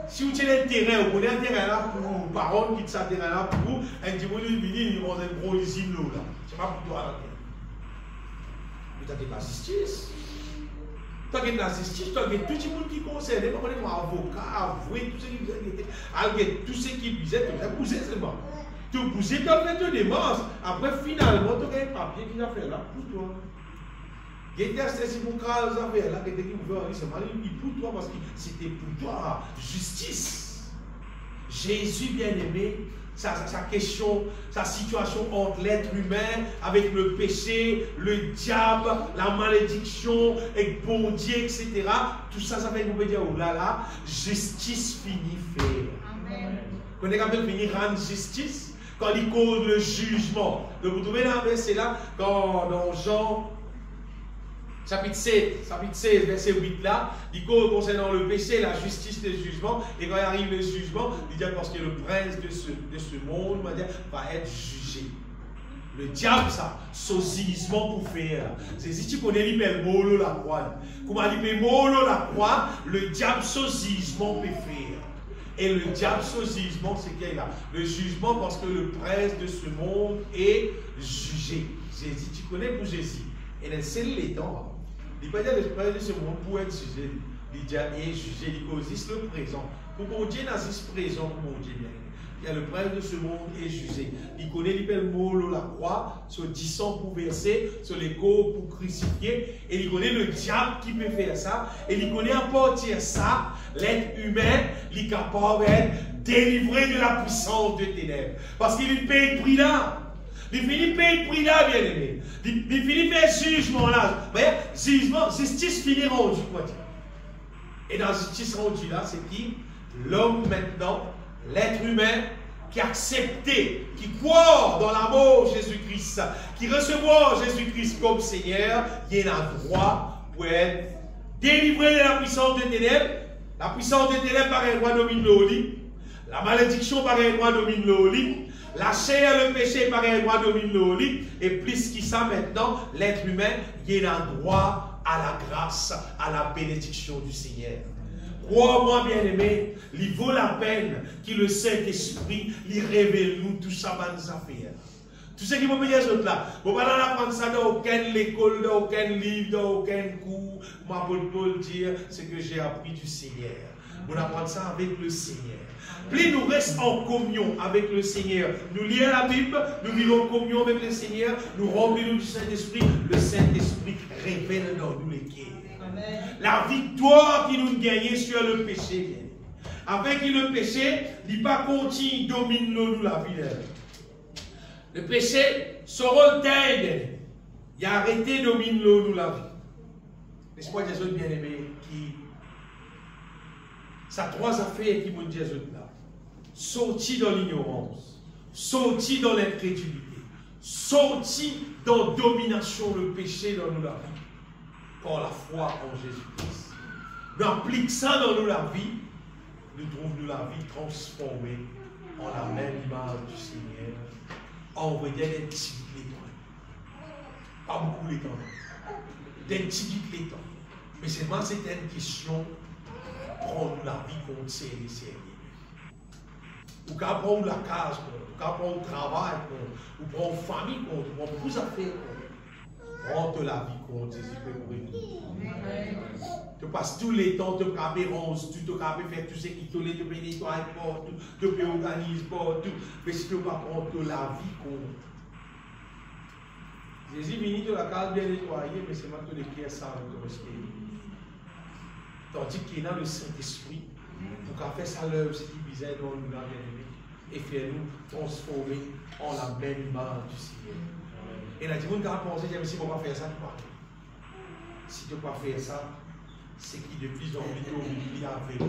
Si vous avez un terrain, vous prenez un terrain là pour vos parents, qui ont un terrain là pour vous, un petit peu de midi, ils vont dans un gros usine là. C'est pas pour toi là. Mais tu as de la justice. Tu as de la justice, tu as tout le monde qui concerne, tu as un avocat, avoué, tout ce qui vous a été, tout ce qui vous a été, tu as poussé seulement. Tu as poussé, tu as fait une démarche. Après, finalement, tu as un papier qui a fait là pour toi. Il était si vous crâne là, qui était qui vous veut, c'est mal, il pour toi parce que c'était pour toi justice. Jésus bien-aimé, sa question, sa situation entre l'être humain avec le péché, le diable, la malédiction, et bon Dieu, etc. Tout ça, ça fait que vous pouvez dire, oh là là, justice finit faire. Amen. Quand on est capable de finir rendre justice, quand il cause le jugement. Donc vous trouvez là, c'est là, quand dans Jean, chapitre 16, verset 8 là, il cause concernant le péché, la justice et le jugement. Et quand il arrive le jugement, il dit parce que le prince de ce monde va être jugé. Le diable, ça, saisissement pour faire. C'est si tu connais l'hyper molo la croix. Comment l'hyper molo la croix, le diable saisissement peut faire. Et le diable saisissement, c'est qu'il y a le jugement parce que le prince de ce monde est jugé. Jésus, tu connais pour Jésus. Et c'est les temps. Il ne dit pas le prince de ce monde pour être jugé. Il dit est jugé. Il cause le présent. Pour mon Dieu, nazis présent pour mon Dieu bien. Il y a le prince de ce monde est jugé. Il connaît l'hyper molo la croix, sur 10 sang pour verser, sur les corps pour crucifier. Et il connaît le diable qui peut faire ça. Et il connaît à partir de ça, l'être humain, il est capable d'être délivré de la puissance des ténèbres. Parce qu'il paye le prix là. Il finit payer le prix là, bien aimé. Il finit faire jugement là. Vous voyez, jugement, justice finit rendu. Et dans la justice rendue là, c'est qui? L'homme maintenant, l'être humain qui a accepté, qui croit dans l'amour de Jésus-Christ, qui recevoir Jésus-Christ comme Seigneur, il a un droit pour être délivré de la puissance des ténèbres. La puissance des ténèbres par un droit domine le lit. La malédiction par un droit domine le lit. La chair, le péché par un droit domine le lit. Et plus qu'il ça maintenant, l'être humain, il a un droit à la grâce, à la bénédiction du Seigneur. Crois-moi, bien-aimé, il vaut la peine que le Saint-Esprit lui révèle nous tout ça dans nos affaires. Tout ce qui vont dire autres là, vous ne pouvez pas apprendre ça dans aucune école, dans aucun livre, dans aucun cours. Moi, Paul dire ce que j'ai appris du Seigneur. Vous apprenez ça avec le Seigneur. Plus nous restons en communion avec le Seigneur, nous lisons la Bible, nous vivons en communion avec le Seigneur, nous remplissons du Saint-Esprit, le Saint-Esprit révèle dans nous les quais. La victoire qui nous gagne sur le péché. Avec le péché, il pas continue domine nous la vie. Le péché, son rôle d'aide, il a arrêté de dominer nous la vie. L'espoir des autres bien-aimés qui. Ça trois affaires qui m'ont dit les autres là. Sorti dans l'ignorance, sorti dans l'incrédulité, sorti dans la domination, le péché dans nous la vie. Par la foi en Jésus-Christ. Nous appliquons ça dans nous la vie, nous trouvons la vie transformée en la même image du Seigneur. Envoyer des petits l'étang. Pas beaucoup l'étang. Des petits l'étang. Mais seulement c'est une question prendre la vie contre les sérieux. Ou qu'à prendre la case, ou qu'à prendre le travail, ou prendre la famille, ou prendre plus d'affaires. Prendre la vie contre Jésus-Christ pour nous. Tu passes tous les temps, tu peux faire tout ce qui te l'est, tu peux nettoyer, tu peux organiser, mais si tu ne peux pas prendre la vie contre. Jésus vient de la case bien nettoyée, mais c'est maintenant que les ça tandis qu'il est dans le Saint-Esprit, pour qu'à faire ça l'œuvre, ce qui visait dans nous là, et faire nous transformer en la même image du Seigneur. Et il a dit, vous ne pouvez pas penser, si vous ne pouvez pas faire ça, tu ne peux pas. Si tu ne peux pas faire ça, c'est qui de plus en plus oublie avec.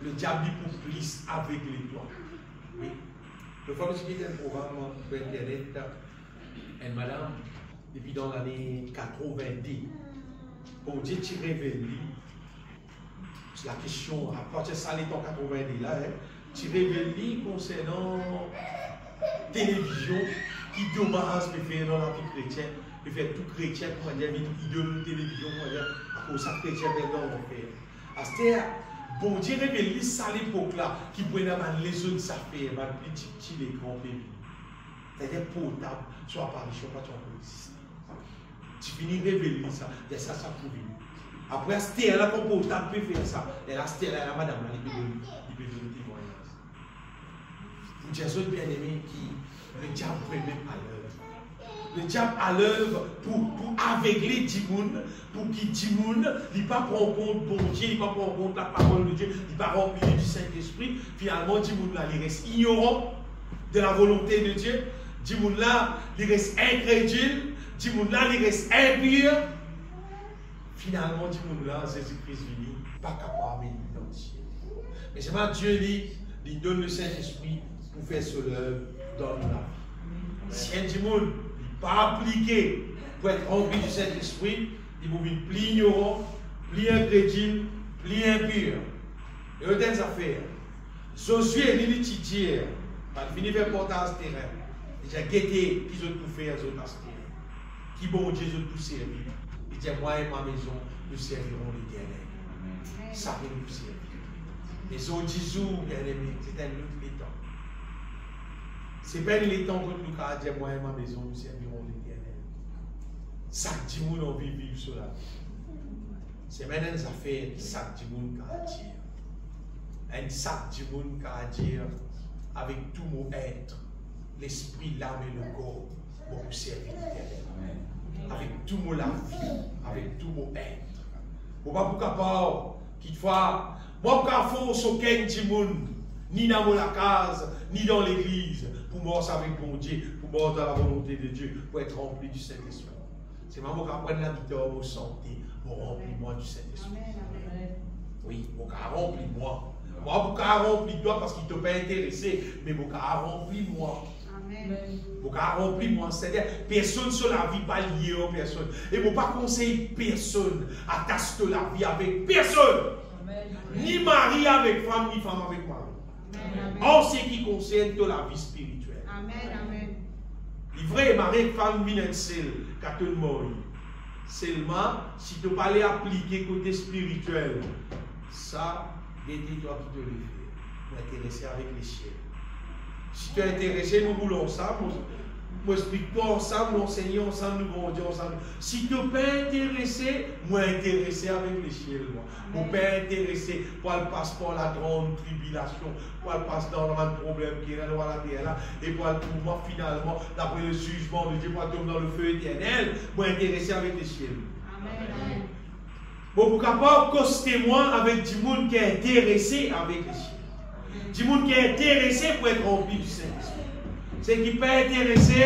Le diable dit pour plus avec les toi. Oui. Le fois que j'ai un programme sur Internet, une madame, depuis dans l'année 90, pour dire tu révèles, c'est la question, à partir de ça, les temps 90 là, tu révèles concernant télévision, qui dommage peut faire dans la vie chrétienne, peut faire tout chrétien, comment dire, idole de télévision, comment dire, à cause de ça, chrétien, maintenant, on fait. À ce terre, bon Dieu révèle ça à l'époque là, qui pouvait avoir les autres affaires, les petits, les grands pays. C'est-à-dire portable, soit apparition, pas tu peux exister. Tu finis révéler ça, et ça prouve. Après, à ce terre là, ton portable peut faire ça, et à ce terre là, la madame, il peut donner témoignage. Pour Jésus bien-aimé qui. Le diable peut même à l'œuvre. Le diable à l'œuvre pour aveugler Dimoun, pour qu'il Dimoun ne pas prendre compte bon Dieu, il ne pas prendre compte la parole de Dieu, il ne pas remplir du Saint-Esprit. Finalement, Dimoun là, il reste ignorant de la volonté de Dieu. Dimoun là, il reste incrédule. Dimoun là, il reste impur. Finalement, Dimoun là, Jésus-Christ venu, pas capable d'identifier. Mais c'est pas Dieu lui donne le Saint-Esprit pour faire ce l'œuvre. Dans la vie. Si un Dimoun n'est pas appliqué pour être rempli du Saint-Esprit, il vous vit plus ignorant, plus incrédule, plus impur. Et autre affaires. Josué, il dit, il finit de porter ce terrain. J'ai guetté qui ont tout fait à zone aspirée. Qui bon Dieu ont tout servi. Il dit moi et ma maison, nous servirons l'Éternel. Ça va nous servir. Mais son 10 jours, bien aimé, c'est un autre temps. C'est pas les temps que nous avons dit moi et ma maison, nous servirons l'Éternel. Ça dit nous on vit vivre sur la vie. C'est maintenant des affaires qui ça dit nous qui a dire. Un sac du monde qui a dire avec tout mon être, l'esprit, l'âme et le corps, pour vous servir l'Éternel. Avec tout mon la vie, avec tout mon être. Pour pas vous capable, qu'il fois, moi, je ne suis aucun du monde, ni dans la case, ni dans l'église, pour mort avec mon Dieu, pour mort dans la volonté de Dieu, pour être rempli du Saint-Esprit. C'est moi qui prendre la guitare au santé, pour remplir moi du Saint-Esprit. Oui, pour remplir moi. Moi, je remplis toi parce qu'il ne t'a pas intéressé, mais je remplis moi. Je remplis moi. C'est-à-dire, personne sur la vie pas lié aux personnes. Et je ne pas conseiller personne à tâcher la vie avec personne. Ni mari avec femme, ni femme avec mari. En ce qui concerne de la vie spirituelle. Il est vrai, mari et femme viennent seul, quand tout le monde. Seulement, si tu ne pas les appliquer côté spirituel, ça, dis-toi qui te le fait. M'intéresser avec les chiens. Si tu es intéressé, nous voulons ça. Moi, explique-toi ensemble, enseignons ensemble, nous grandissons ensemble. Si tu n'es pas intéressé, moi intéressé avec les chiens. Moi, pas intéressé pour le passer par la grande tribulation, pour le passer dans le problème qui est là, la terre là, et pour le pouvoir finalement, d'après le jugement de Dieu, pour tomber dans le feu éternel, moi intéressé avec les chiens. Amen. Bon, vous capable coster moi avec du monde qui est intéressé avec les chiens. Du monde qui est intéressé pour être rempli du Saint-Esprit. C'est qui peut intéresser,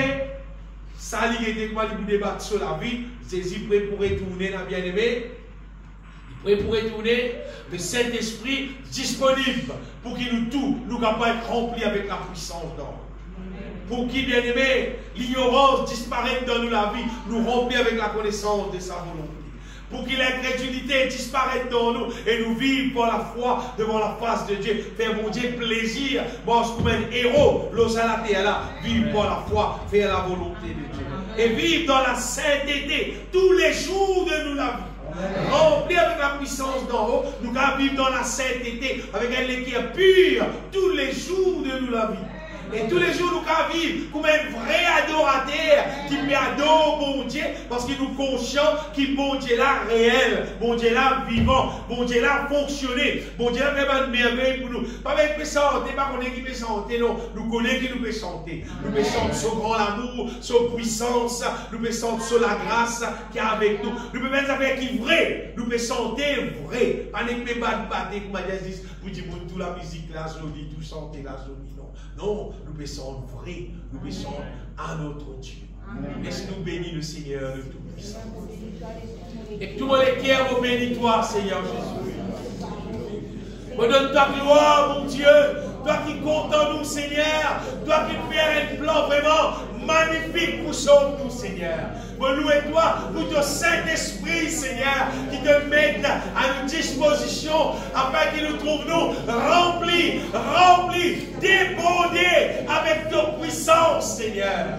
ça lui était quoi, il débattre sur la vie, c'est prêt pour retourner dans bien-aimé. Il prêt pour retourner, le Saint-Esprit disponible pour qu'il nous tout, nous capables d'être remplis avec la puissance d'or. Pour qu'il, bien-aimé, l'ignorance disparaisse dans nous la vie, nous remplis avec la connaissance de sa volonté. Pour que l'incrédulité disparaisse dans nous et nous vivions par la foi devant la face de Dieu. Faire mon Dieu plaisir, bon, comme un héros, l'osala là, vivre par la foi, faire la volonté de Dieu. Et vivre dans la sainteté tous les jours de nous la vie. Remplir avec la puissance d'en haut, nous allons vivre dans la sainteté, avec un lait qui est pur tous les jours de nous la vie. Et tous les jours, nous allons vivre comme un vrai adorateur qui peut adorer bon Dieu parce qu'il nous conscient que bon Dieu là réel, bon Dieu là vivant, bon Dieu là fonctionner, bon Dieu là fait une merveille pour nous. Pas avec nous chanter, pas qu'on est qui peut chanter, non. Nous connaissons qui nous peut chanter. Nous peut chanter sur grand amour, sur puissance, nous peut chanter sur la grâce qui est avec nous. Nous peut mettre avec qui vrai, nous peut chanter vrai. Pas qu'on peut battre, comme Madia dit, pour dire toute la musique là, je dis, tout chanter là, je dis non. Non, nous baissons vrai, nous baissons à notre Dieu. Laisse-nous bénir le Seigneur de Tout-Puissant. Et que tout le monde est fier, vous bénis toi, Seigneur Jésus. Me donne ta gloire, mon Dieu. Toi qui comptes en nous, Seigneur. Toi qui fais un plan vraiment magnifique pour sauver nous, Seigneur. Me louer toi pour ton Saint-Esprit, Seigneur, qui te mette à notre disposition afin qu'il nous trouve nous remplis, débordés avec ton puissance, Seigneur.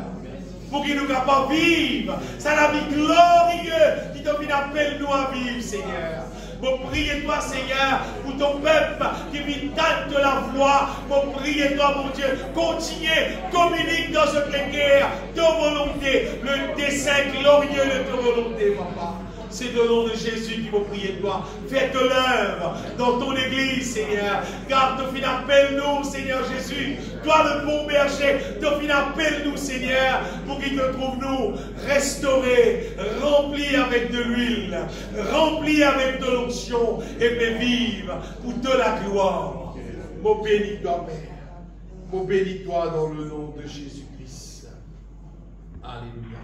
Pour qu'il nous capable de vivre. C'est la vie glorieuse qui te vient appeler nous à vivre, Seigneur. Pour prier toi, Seigneur, pour ton peuple qui vit de la foi. Pour prier toi, mon Dieu, continuez, communique dans ce guerre de volonté, le dessein glorieux de ta volonté, papa. C'est le nom de Jésus qui va prier toi. Faites l'œuvre dans ton église, Seigneur. Car te fin appelle-nous, Seigneur Jésus. Toi, le bon berger, te fin appelle-nous, Seigneur, pour qu'il te trouve nous restaurés, remplis avec de l'huile, remplis avec de l'onction, et puis vivre pour de la gloire. Mon bénis-toi, Père. Mon bénis-toi dans le nom de Jésus-Christ. Alléluia.